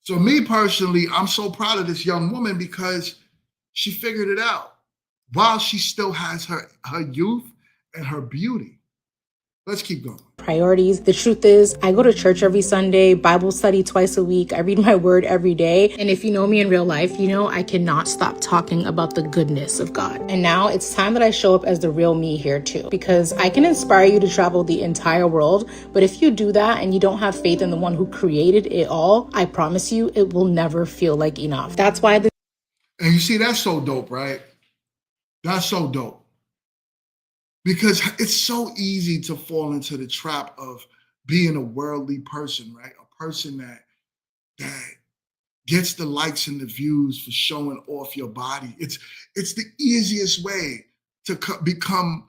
So me personally, I'm so proud of this young woman because she figured it out while she still has her youth and her beauty. Let's keep going. Priorities. The truth is, I go to church every Sunday, Bible study twice a week. I read my word every day. And if you know me in real life, you know I cannot stop talking about the goodness of God. And now it's time that I show up as the real me here too, because I can inspire you to travel the entire world. But if you do that and you don't have faith in the one who created it all, I promise you, it will never feel like enough. That's why And you see, that's so dope, right? That's so dope. Because it's so easy to fall into the trap of being a worldly person, right? A person that gets the likes and the views for showing off your body. It's the easiest way to become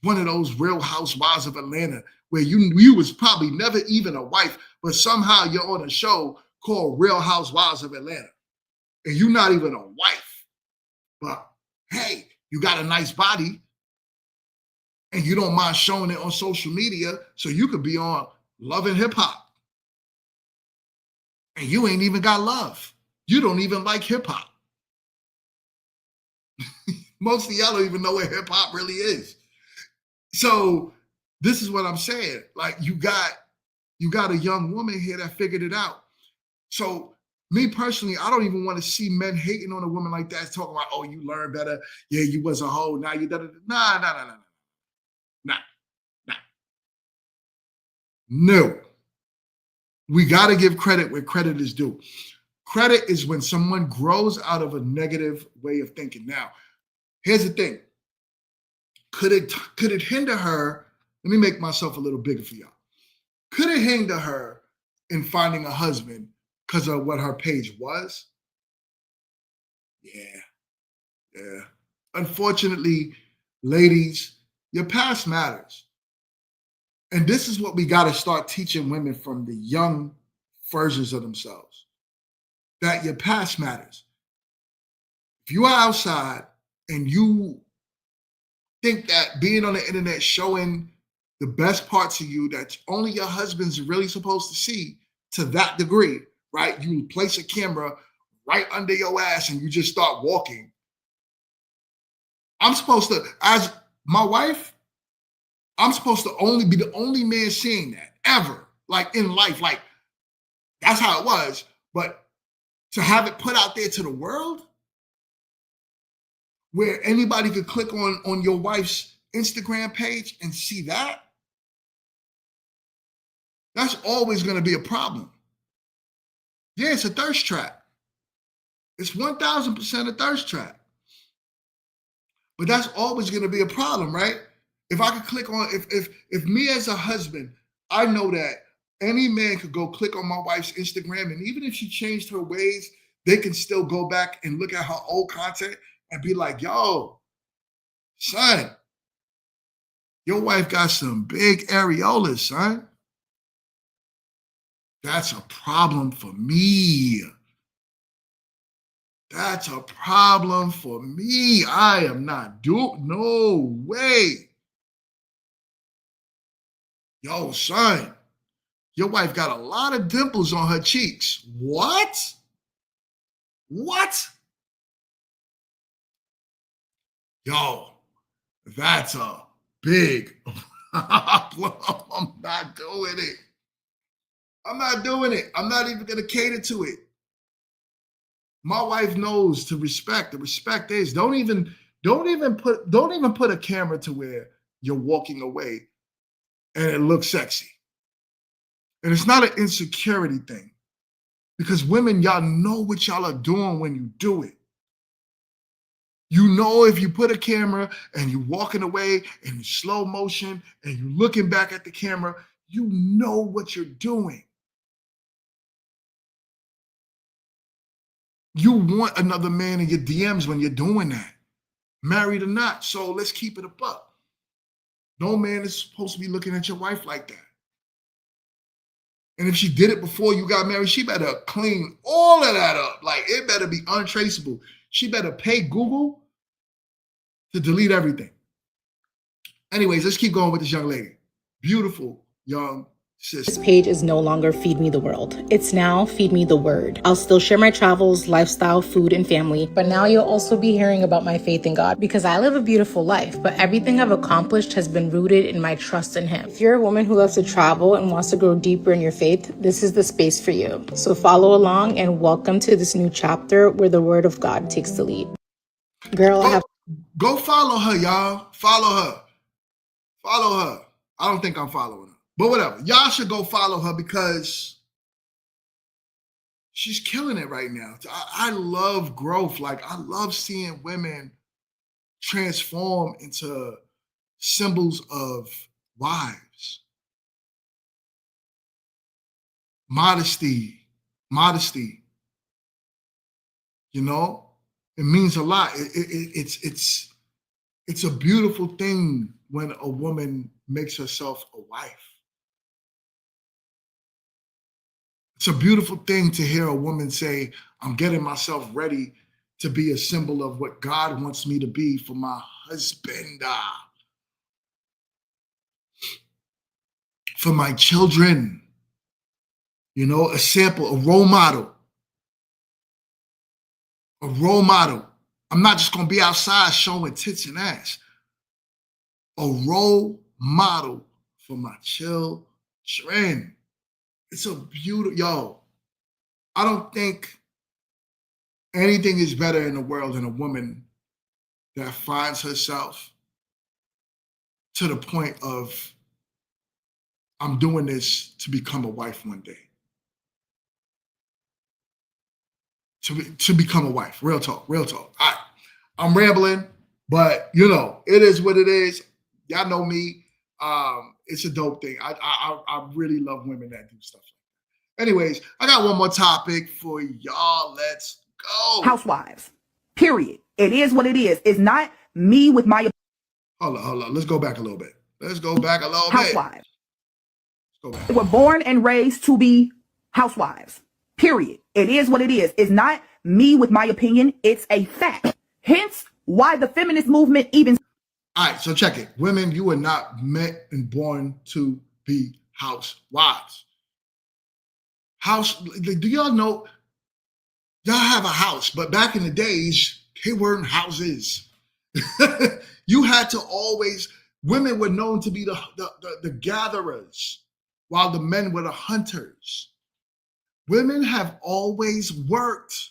one of those Real Housewives of Atlanta, where you was probably never even a wife, but somehow you're on a show called Real Housewives of Atlanta, and you're not even a wife. But hey, you got a nice body, and you don't mind showing it on social media, so you could be on Love and Hip Hop. And you ain't even got love. You don't even like hip hop. Most of y'all don't even know what hip hop really is. So this is what I'm saying. Like you got a young woman here that figured it out. So me personally, I don't even want to see men hating on a woman like that, talking about, oh, you learned better. Yeah, you was a hoe. Now you da. Nah. No. We got to give credit where credit is due. Credit is when someone grows out of a negative way of thinking. Now, here's the thing. Could it hinder her? Let me make myself a little bigger for y'all. Could it hinder her in finding a husband because of what her page was? Yeah. Unfortunately, ladies, your past matters. And this is what we got to start teaching women from the young versions of themselves, that your past matters. If you are outside and you think that being on the internet showing the best parts of you that only your husband's really supposed to see to that degree, right? You place a camera right under your ass and you just start walking. I'm supposed to, as my wife, I'm supposed to only be the only man seeing that ever, like in life. Like that's how it was. But to have it put out there to the world, where anybody could click on your wife's Instagram page and see that, that's always going to be a problem. Yeah, it's a thirst trap. It's 1000% a thirst trap. But that's always going to be a problem, right? If I could click on, if me as a husband, I know that any man could go click on my wife's Instagram, and even if she changed her ways, they can still go back and look at her old content and be like, yo, son, your wife got some big areolas, son. That's a problem for me. That's a problem for me. I am not doing, no way. Yo, son, your wife got a lot of dimples on her cheeks. What? What? Yo, that's a big problem. I'm not doing it. I'm not doing it. I'm not even going to cater to it. My wife knows to respect. The respect is don't even put a camera to where you're walking away and it looks sexy. And it's not an insecurity thing, because women, y'all know what y'all are doing when you do it. You know, if you put a camera and you're walking away in slow motion and you're looking back at the camera, you know what you're doing. You want another man in your DMs when you're doing that, married or not. So let's keep it a buck. No man is supposed to be looking at your wife like that. And if she did it before you got married, she better clean all of that up. Like, it better be untraceable. She better pay Google to delete everything. Anyways, let's keep going with this young lady. Beautiful young sister. This page is no longer Feed Me the World. It's now Feed Me the Word. I'll still share my travels, lifestyle, food, and family, but now you'll also be hearing about my faith in God, because I live a beautiful life, but everything I've accomplished has been rooted in my trust in Him. If you're a woman who loves to travel and wants to grow deeper in your faith, this is the space for you. So follow along and welcome to this new chapter where the Word of God takes the lead. Girl, Go follow her, y'all. Follow her. Follow her. I don't think I'm following her. But whatever. Y'all should go follow her because she's killing it right now. I love growth. Like, I love seeing women transform into symbols of wives. Modesty. You know, it means a lot. It's a beautiful thing when a woman makes herself a wife. It's a beautiful thing to hear a woman say, I'm getting myself ready to be a symbol of what God wants me to be for my husband, for my children. You know, a sample, a role model. A role model. I'm not just going to be outside showing tits and ass. A role model for my children. It's a beautiful, yo, I don't think anything is better in the world than a woman that finds herself to the point of, I'm doing this to become a wife one day. To become a wife. Real talk. All right. I'm rambling. But it is what it is. Y'all know me. It's a dope thing. I really love women that do stuff like that. Anyways, I got one more topic for y'all. Let's go. Housewives. Period. It is what it is. It's not me with my Hold on. Let's go back a little bit. housewives. Go back. They were born and raised to be housewives. Period. It is what it is. It's not me with my opinion. It's a fact. Hence why the feminist movement even. All right, so check it. Women, you were not meant and born to be housewives. Do y'all know? Y'all have a house, but back in the days, they weren't houses. You had to always. Women were known to be the gatherers, while the men were the hunters. Women have always worked.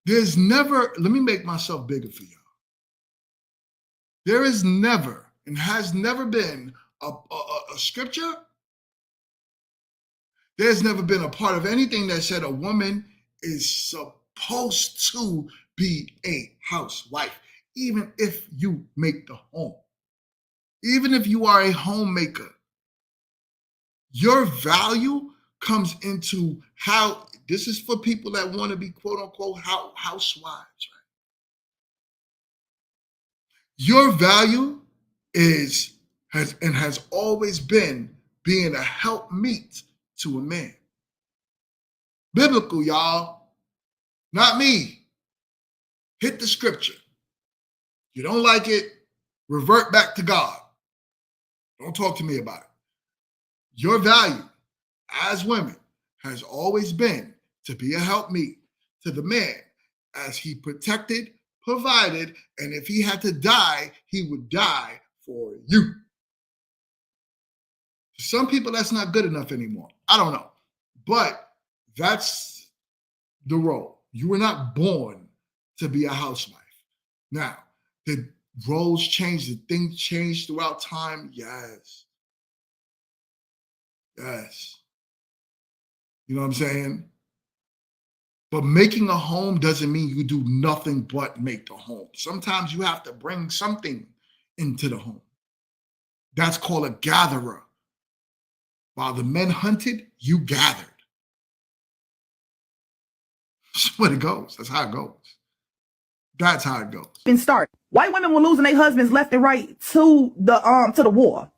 There's never. Let me make myself bigger for y'all. There is never and has never been a scripture. There's never been a part of anything that said a woman is supposed to be a housewife, even if you make the home. Even if you are a homemaker, your value comes into how, this is for people that want to be quote unquote housewives, right? Your value has always been being a helpmeet to a man. Biblical, y'all. Not me. Hit the scripture. You don't like it, revert back to God. Don't talk to me about it. Your value as women has always been to be a helpmeet to the man as he protected, provided, and if he had to die, he would die for you. Some people, that's not good enough anymore. I don't know. But that's the role. You were not born to be a housewife. Now, the roles change, the things change throughout time. Yes. You know what I'm saying? But making a home doesn't mean you do nothing but make the home. Sometimes you have to bring something into the home. That's called a gatherer. While the men hunted, you gathered. That's what it goes. That's how it goes. That's how it goes. Start. White women were losing their husbands left and right to the war.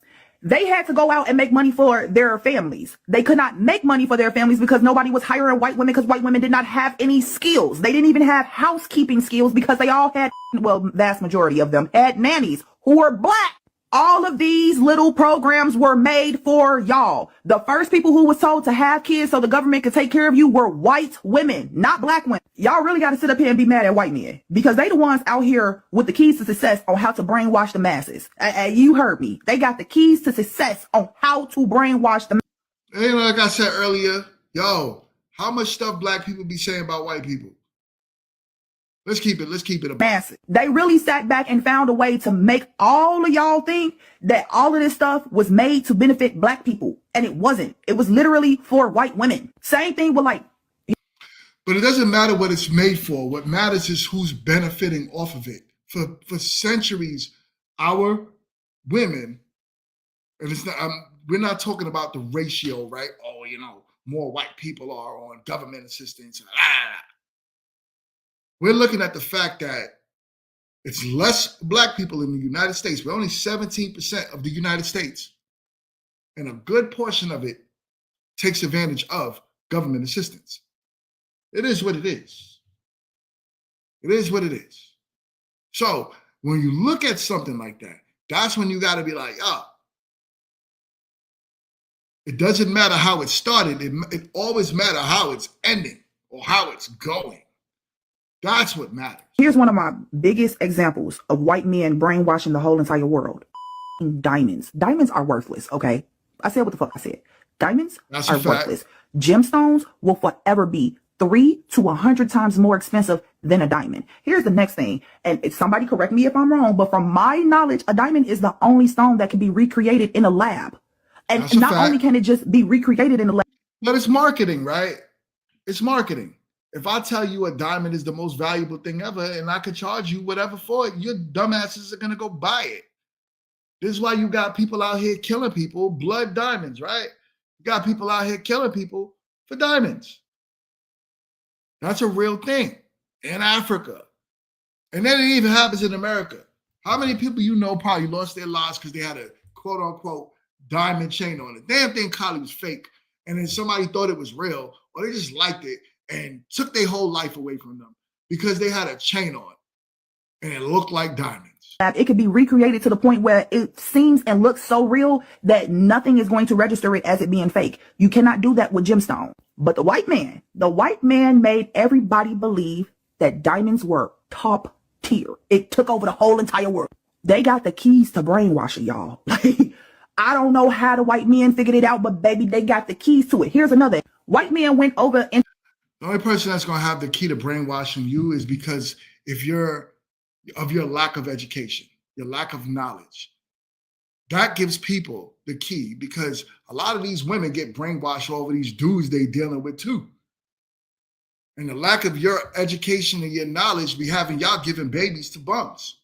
They had to go out and make money for their families. They could not make money for their families because nobody was hiring white women because white women did not have any skills. They didn't even have housekeeping skills because they all had, well, vast majority of them had nannies who were black. All of these little programs were made for y'all. The first people who was told to have kids so the government could take care of you were white women, not black women. Y'all really got to sit up here and be mad at white men because they the ones out here with the keys to success on how to brainwash the masses. You heard me. They got the keys to success on how to brainwash the masses. And like I said earlier, how much stuff black people be saying about white people? Let's keep it massive. They really sat back and found a way to make all of y'all think that all of this stuff was made to benefit black people. And it wasn't. It was literally for white women. Same thing with But it doesn't matter what it's made for. What matters is who's benefiting off of it. For centuries, our women, and it's not, we're not talking about the ratio, right? Oh, more white people are on government assistance. We're looking at the fact that it's less black people in the United States. We're only 17% of the United States. And a good portion of it takes advantage of government assistance. It is what it is. It is what it is. So when you look at something like that, that's when you got to be like, it doesn't matter how it started. It always matters how it's ending or how it's going. That's what matters. Here's one of my biggest examples of white men brainwashing the whole entire world. Diamonds. Diamonds are worthless, okay? I said what the fuck I said. Diamonds are worthless. Gemstones will forever be 3 to 100 times more expensive than a diamond. Here's the next thing, and somebody correct me if I'm wrong, but from my knowledge, a diamond is the only stone that can be recreated in a lab. And not only can it just be recreated in a lab. But it's marketing, right? It's marketing. If I tell you a diamond is the most valuable thing ever and I could charge you whatever for it, your dumbasses are going to go buy it. This is why you got people out here killing people, blood diamonds, right? You got people out here killing people for diamonds. That's a real thing in Africa. And then it even happens in America. How many people you know probably lost their lives because they had a quote unquote diamond chain on it? Damn thing probably was fake. And then somebody thought it was real, or they just liked it and took their whole life away from them because they had a chain on and it looked like diamonds. It could be recreated to the point where it seems and looks so real that nothing is going to register it as it being fake. You cannot do that with gemstone. But the white man made everybody believe that diamonds were top tier. It took over the whole entire world. They got the keys to brainwashing y'all. I don't know how the white men figured it out, but baby, they got the keys to it. Here's another. White men went over and the only person that's going to have the key to brainwashing you is because if you're of your lack of education, your lack of knowledge, that gives people the key, because a lot of these women get brainwashed over these dudes they dealing with too. And the lack of your education and your knowledge be having y'all giving babies to bums.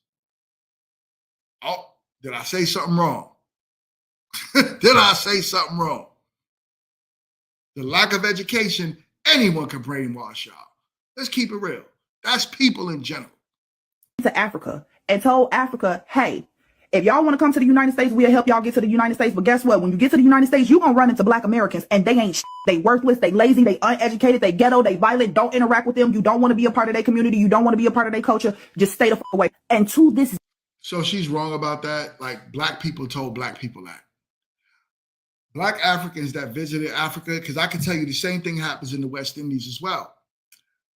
Oh, did I say something wrong? Did I say something wrong? The lack of education, anyone can brainwash y'all. Let's keep it real. That's people in general. To Africa and told Africa, hey, if y'all want to come to the United States, we'll help y'all get to the United States. But guess what? When you get to the United States, you're going to run into Black Americans, and they ain't they worthless, they lazy, they uneducated, they ghetto, they violent. Don't interact with them. You don't want to be a part of their community. You don't want to be a part of their culture. Just stay the fuck away. And to this. So she's wrong about that. Like, Black people told Black people that. Black Africans that visited Africa, because I can tell you the same thing happens in the West Indies as well.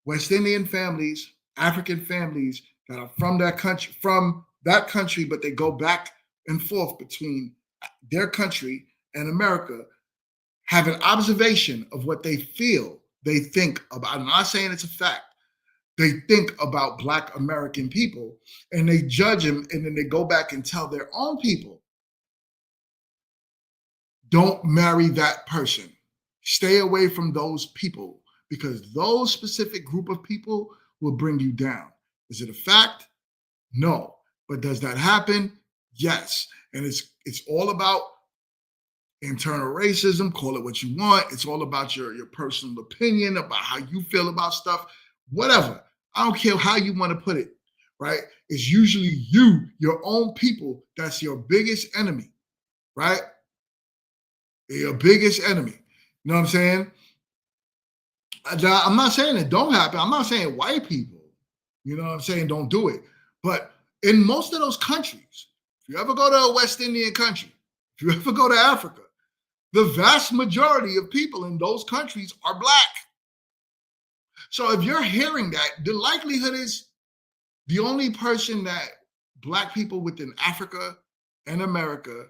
West Indian families, African families that are from that country, but they go back and forth between their country and America, have an observation of what they feel, they think about. I'm not saying it's a fact. They think about Black American people and they judge them, and then they go back and tell their own people, don't marry that person. Stay away from those people, because those specific group of people will bring you down. Is it a fact? No. But does that happen? Yes. And it's all about internal racism. Call it what you want. It's all about your personal opinion about how you feel about stuff. Whatever. I don't care how you want to put it, right? It's usually you, your own people, that's your biggest enemy, right? Your biggest enemy. You know what I'm saying? I'm not saying it don't happen. I'm not saying white people, you know what I'm saying, don't do it. But in most of those countries, if you ever go to a West Indian country, if you ever go to Africa, the vast majority of people in those countries are Black. So if you're hearing that, the likelihood is the only person that Black people within Africa and America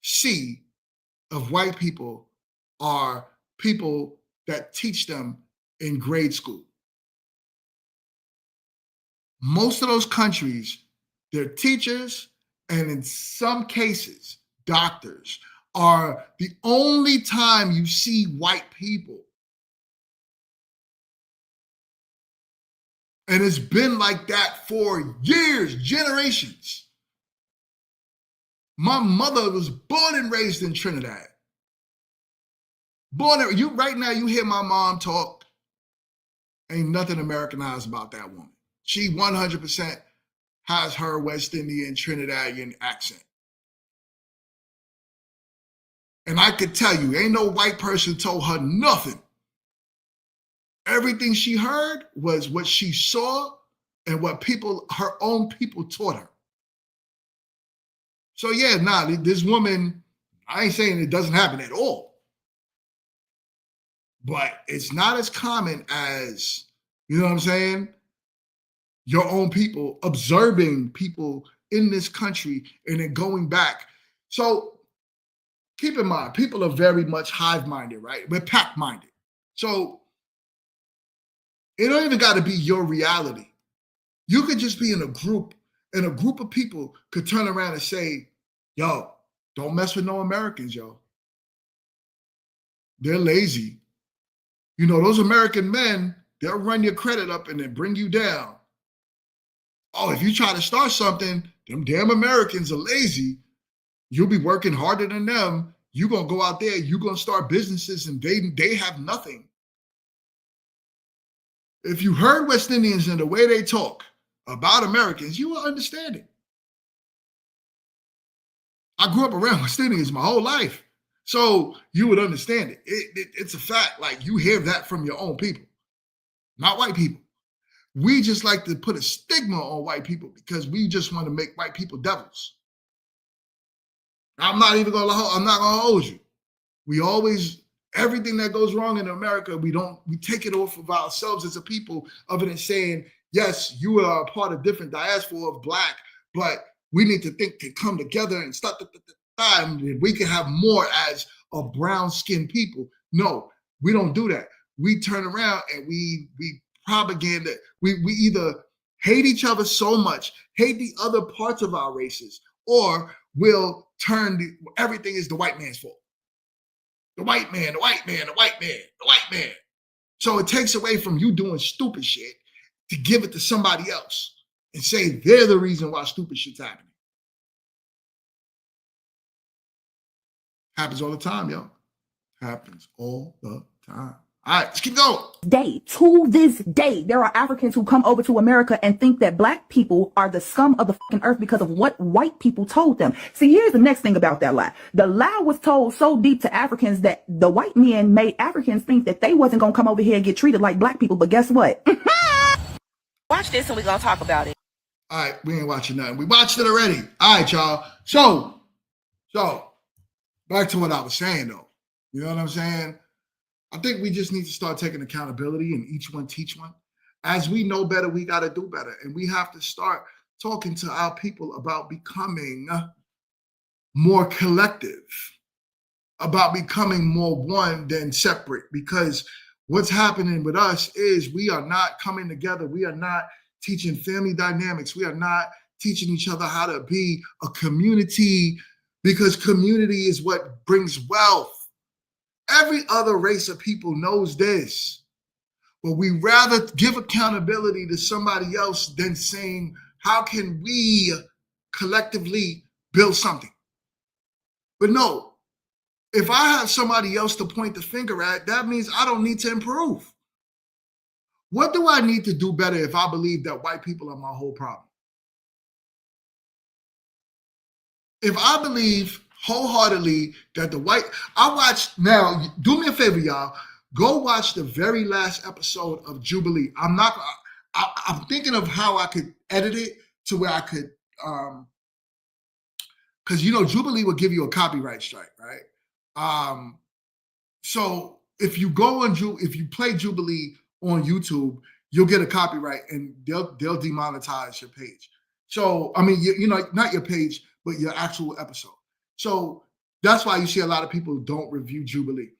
see of white people are people that teach them in grade school. Most of those countries, their teachers, and in some cases, doctors, are the only time you see white people. And it's been like that for years, generations. My mother was born and raised in Trinidad. Right now, you hear my mom talk, ain't nothing Americanized about that woman. She 100% has her West Indian, Trinidadian accent. And I could tell you, ain't no white person told her nothing. Everything she heard was what she saw and what her own people taught her. So yeah, this woman, I ain't saying it doesn't happen at all, but it's not as common as, you know what I'm saying, your own people observing people in this country and then going back. So keep in mind, people are very much hive-minded, right? We're pack-minded. So it don't even got to be your reality. You could just be in a group, and a group of people could turn around and say, yo, don't mess with no Americans, yo. They're lazy. You know, those American men, they'll run your credit up and then bring you down. Oh, if you try to start something, them damn Americans are lazy. You'll be working harder than them. You're going to go out there, you're going to start businesses, and they have nothing. If you heard West Indians and the way they talk about Americans, you will understand it. I grew up around West Indians my whole life, so you would understand it. It's a fact. Like, you hear that from your own people, not white people. We just like to put a stigma on white people because we just want to make white people devils. I'm not gonna hold you. We always, everything that goes wrong in America, we take it off of ourselves as a people, other than saying, yes, you are a part of different diaspora of Black, but we need to think to come together and start and we can have more as a brown-skinned people. No, we don't do that. We turn around and we propaganda. We either hate each other so much, hate the other parts of our races, or we'll turn everything is the white man's fault. The white man, the white man, the white man, the white man. So it takes away from you doing stupid shit to give it to somebody else and say they're the reason why stupid shit's happening. Happens all the time, yo. Happens all the time. All right, let's keep going. To this day, there are Africans who come over to America and think that Black people are the scum of the fucking earth because of what white people told them. See, here's the next thing about that lie. The lie was told so deep to Africans that the white men made Africans think that they wasn't going to come over here and get treated like Black people. But guess what? Watch this and we're going to talk about it. All right, we ain't watching nothing. We watched it already. All right, y'all. So back to what I was saying, though. You know what I'm saying? I think we just need to start taking accountability and each one teach one. As we know better, we got to do better. And we have to start talking to our people about becoming more collective, about becoming more one than separate. Because what's happening with us is we are not coming together. We are not teaching family dynamics. We are not teaching each other how to be a community, because community is what brings wealth. Every other race of people knows this, but we rather give accountability to somebody else than saying, how can we collectively build something? But no, if I have somebody else to point the finger at, that means I don't need to improve. What do I need to do better if I believe that white people are my whole problem? If I believe wholeheartedly that now, do me a favor, y'all, go watch the very last episode of Jubilee. I'm thinking of how I could edit it to where I could, because Jubilee will give you a copyright strike, right? So if you play Jubilee on YouTube, you'll get a copyright and they'll demonetize your page. So I mean, not your page, but your actual episode. So that's why you see a lot of people don't review Jubilee.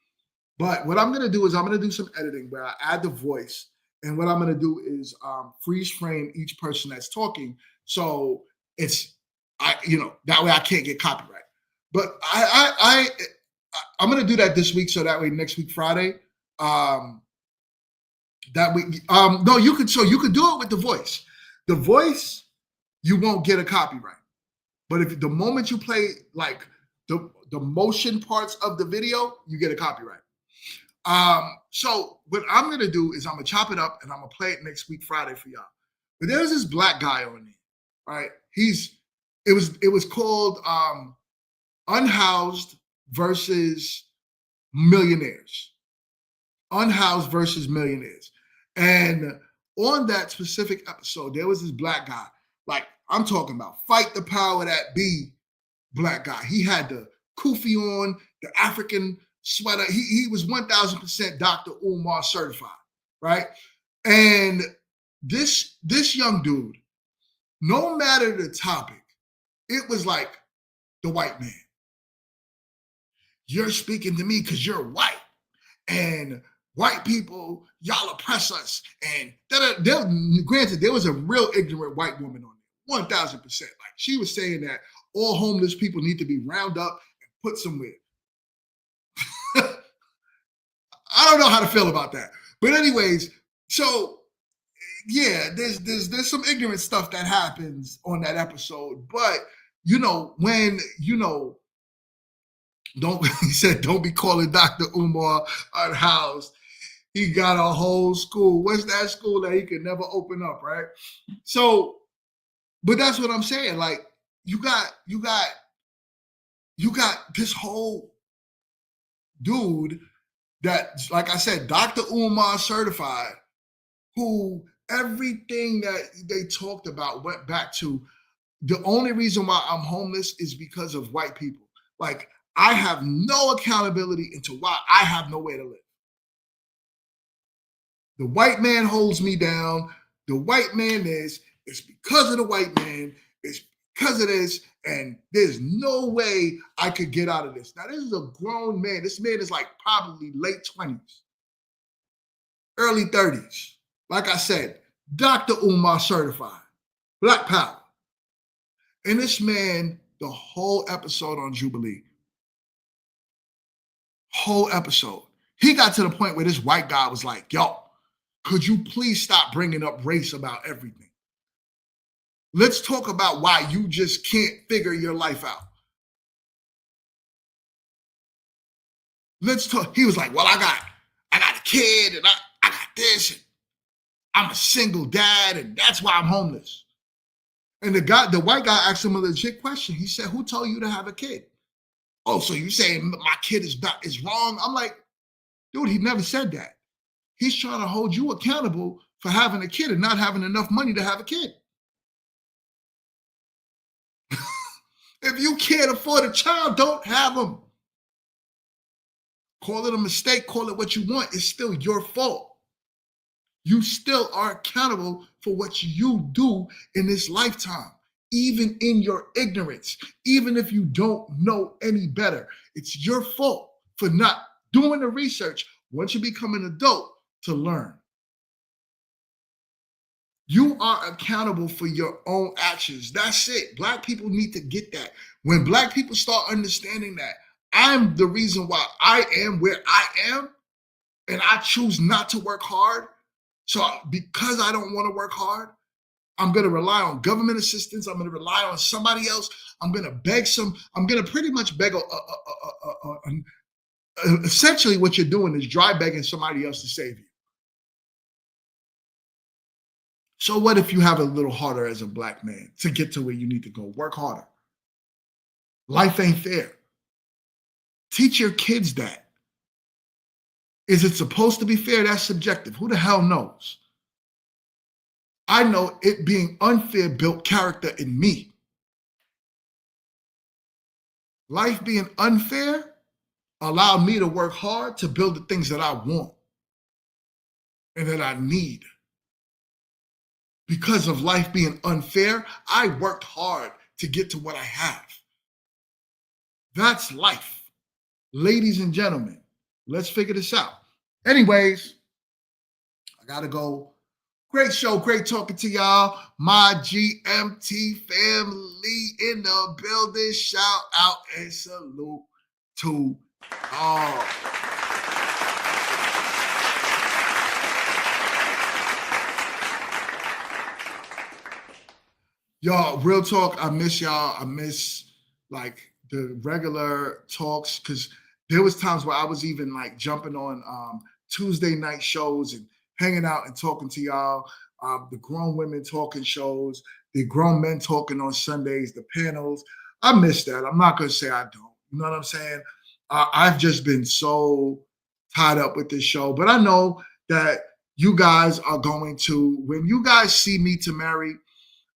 But what I'm going to do is I'm going to do some editing where I add the voice. And what I'm going to do is freeze frame each person that's talking. So that way I can't get copyright. But I'm going to do that this week. So that way next week, Friday, you could do it with the voice. The voice, you won't get a copyright. But if the moment you play like the motion parts of the video, you get a copyright. So what I'm gonna do is I'm gonna chop it up and I'm gonna play it next week Friday for y'all. But there's this Black guy on there, right? It was called Unhoused versus Millionaires. Unhoused versus Millionaires. And on that specific episode, there was this Black guy. Like, I'm talking about fight the power that be Black guy. He had the kufi on, the African sweater. He was 1000% Dr. Umar certified, right? And this young dude, no matter the topic, it was like the white man. You're speaking to me because you're white. And white people, y'all oppress us. And granted, there was a real ignorant white woman on there, 1000%. Like, she was saying that all homeless people need to be rounded up and put somewhere. I don't know how to feel about that. But anyways, So yeah, there's some ignorant stuff that happens on that episode, but when don't he said don't be calling Dr. Umar unhoused. He got a whole school. What's that school that he could never open up, right? So, but that's what I'm saying. Like, you got this whole dude that, like I said, Dr. Umar certified, who everything that they talked about went back to the only reason why I'm homeless is because of white people. Like, I have no accountability into why I have nowhere to live. The white man holds me down. The white man it's because of the white man. It's because of this. And there's no way I could get out of this. Now, this is a grown man. This man is like probably late 20s, early 30s. Like I said, Dr. Umar certified, Black Power. And this man, the whole episode on Jubilee, he got to the point where this white guy was like, yo, could you please stop bringing up race about everything? Let's talk about why you just can't figure your life out. Let's talk. He was like, well, I got a kid and I got this. And I'm a single dad and that's why I'm homeless. And the white guy asked him a legit question. He said, who told you to have a kid? Oh, so you saying my kid is wrong? I'm like, dude, he never said that. He's trying to hold you accountable for having a kid and not having enough money to have a kid. If you can't afford a child, don't have them. Call it a mistake, call it what you want. It's still your fault. You still are accountable for what you do in this lifetime, even in your ignorance, even if you don't know any better. It's your fault for not doing the research once you become an adult to learn. You are accountable for your own actions. That's it. Black people need to get that. When Black people start understanding that I'm the reason why I am where I am, and I choose not to work hard. So because I don't want to work hard, I'm going to rely on government assistance. I'm going to rely on somebody else. I'm going to pretty much beg. Essentially what you're doing is dry begging somebody else to save you. So what if you have a little harder as a Black man to get to where you need to go? Work harder. Life ain't fair. Teach your kids that. Is it supposed to be fair? That's subjective. Who the hell knows? I know it being unfair built character in me. Life being unfair allowed me to work hard to build the things that I want and that I need. Because of life being unfair, I worked hard to get to what I have. That's life. Ladies and gentlemen, let's figure this out. Anyways, I gotta go. Great show, great talking to y'all. My GMT family in the building. Shout out and salute to all. Y'all, real talk, I miss y'all. I miss like the regular talks because there was times where I was even like jumping on Tuesday night shows and hanging out and talking to y'all. The grown women talking shows, the grown men talking on Sundays, the panels. I miss that. I'm not going to say I don't. You know what I'm saying? I've just been so tied up with this show. But I know that you guys are going to, when you guys see me to marry,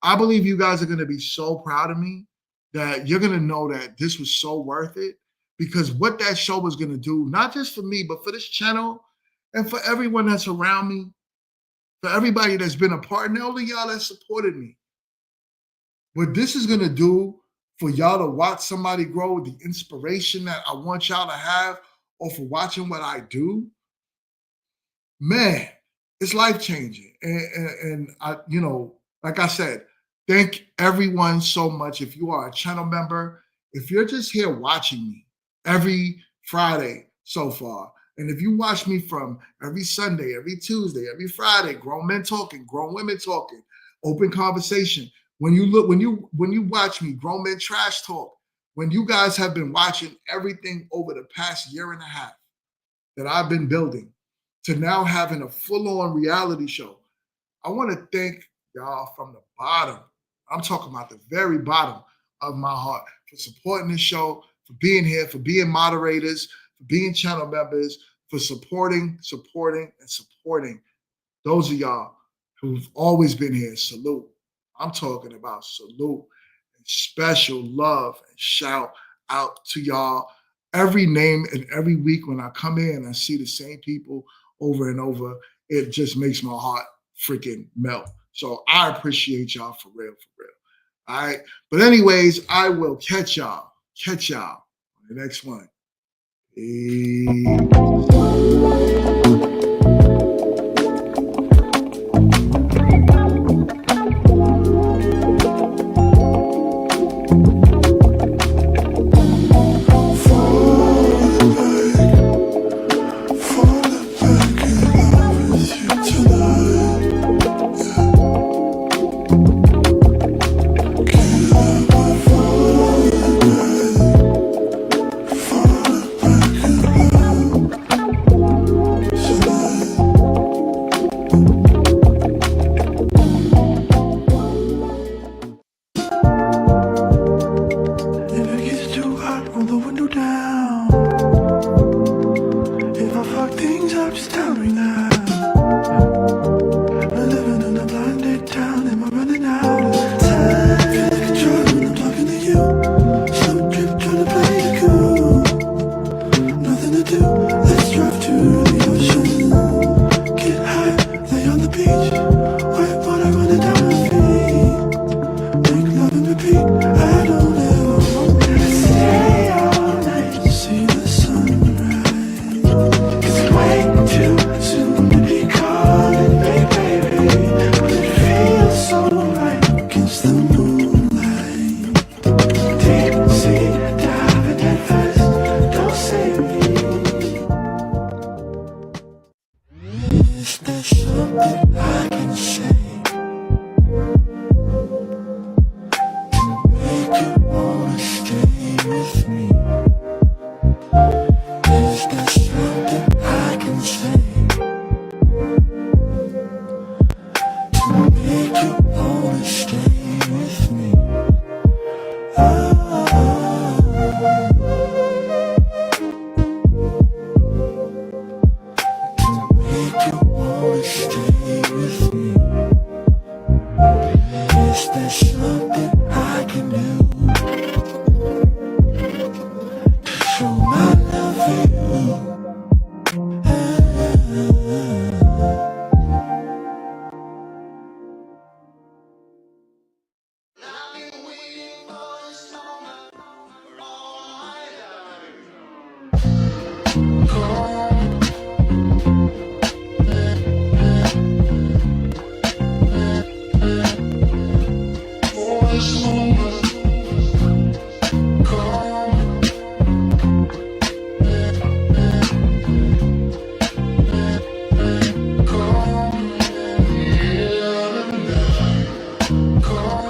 I believe you guys are going to be so proud of me that you're going to know that this was so worth it, because what that show was going to do, not just for me, but for this channel and for everyone that's around me, for everybody that's been a part, and all of y'all that supported me. What this is going to do for y'all to watch somebody grow, the inspiration that I want y'all to have, or for watching what I do, man, it's life-changing. And I, like I said, thank everyone so much. If you are a channel member, if you're just here watching me every Friday so far, And if you watch me from every Sunday, every Tuesday, every Friday, grown men talking, grown women talking, open conversation. When you watch me, grown men trash talk, when you guys have been watching everything over the past year and a half that I've been building to now having a full-on reality show, I want to thank y'all from the bottom. I'm talking about the very bottom of my heart for supporting this show, for being here, for being moderators, for being channel members, for supporting those of y'all who've always been here. Salute. I'm talking about salute and special love and shout out to y'all. Every name and every week when I come in and I see the same people over and over, it just makes my heart freaking melt. So I appreciate y'all for real. All right. But anyways, I will catch y'all on the next one. Peace. Call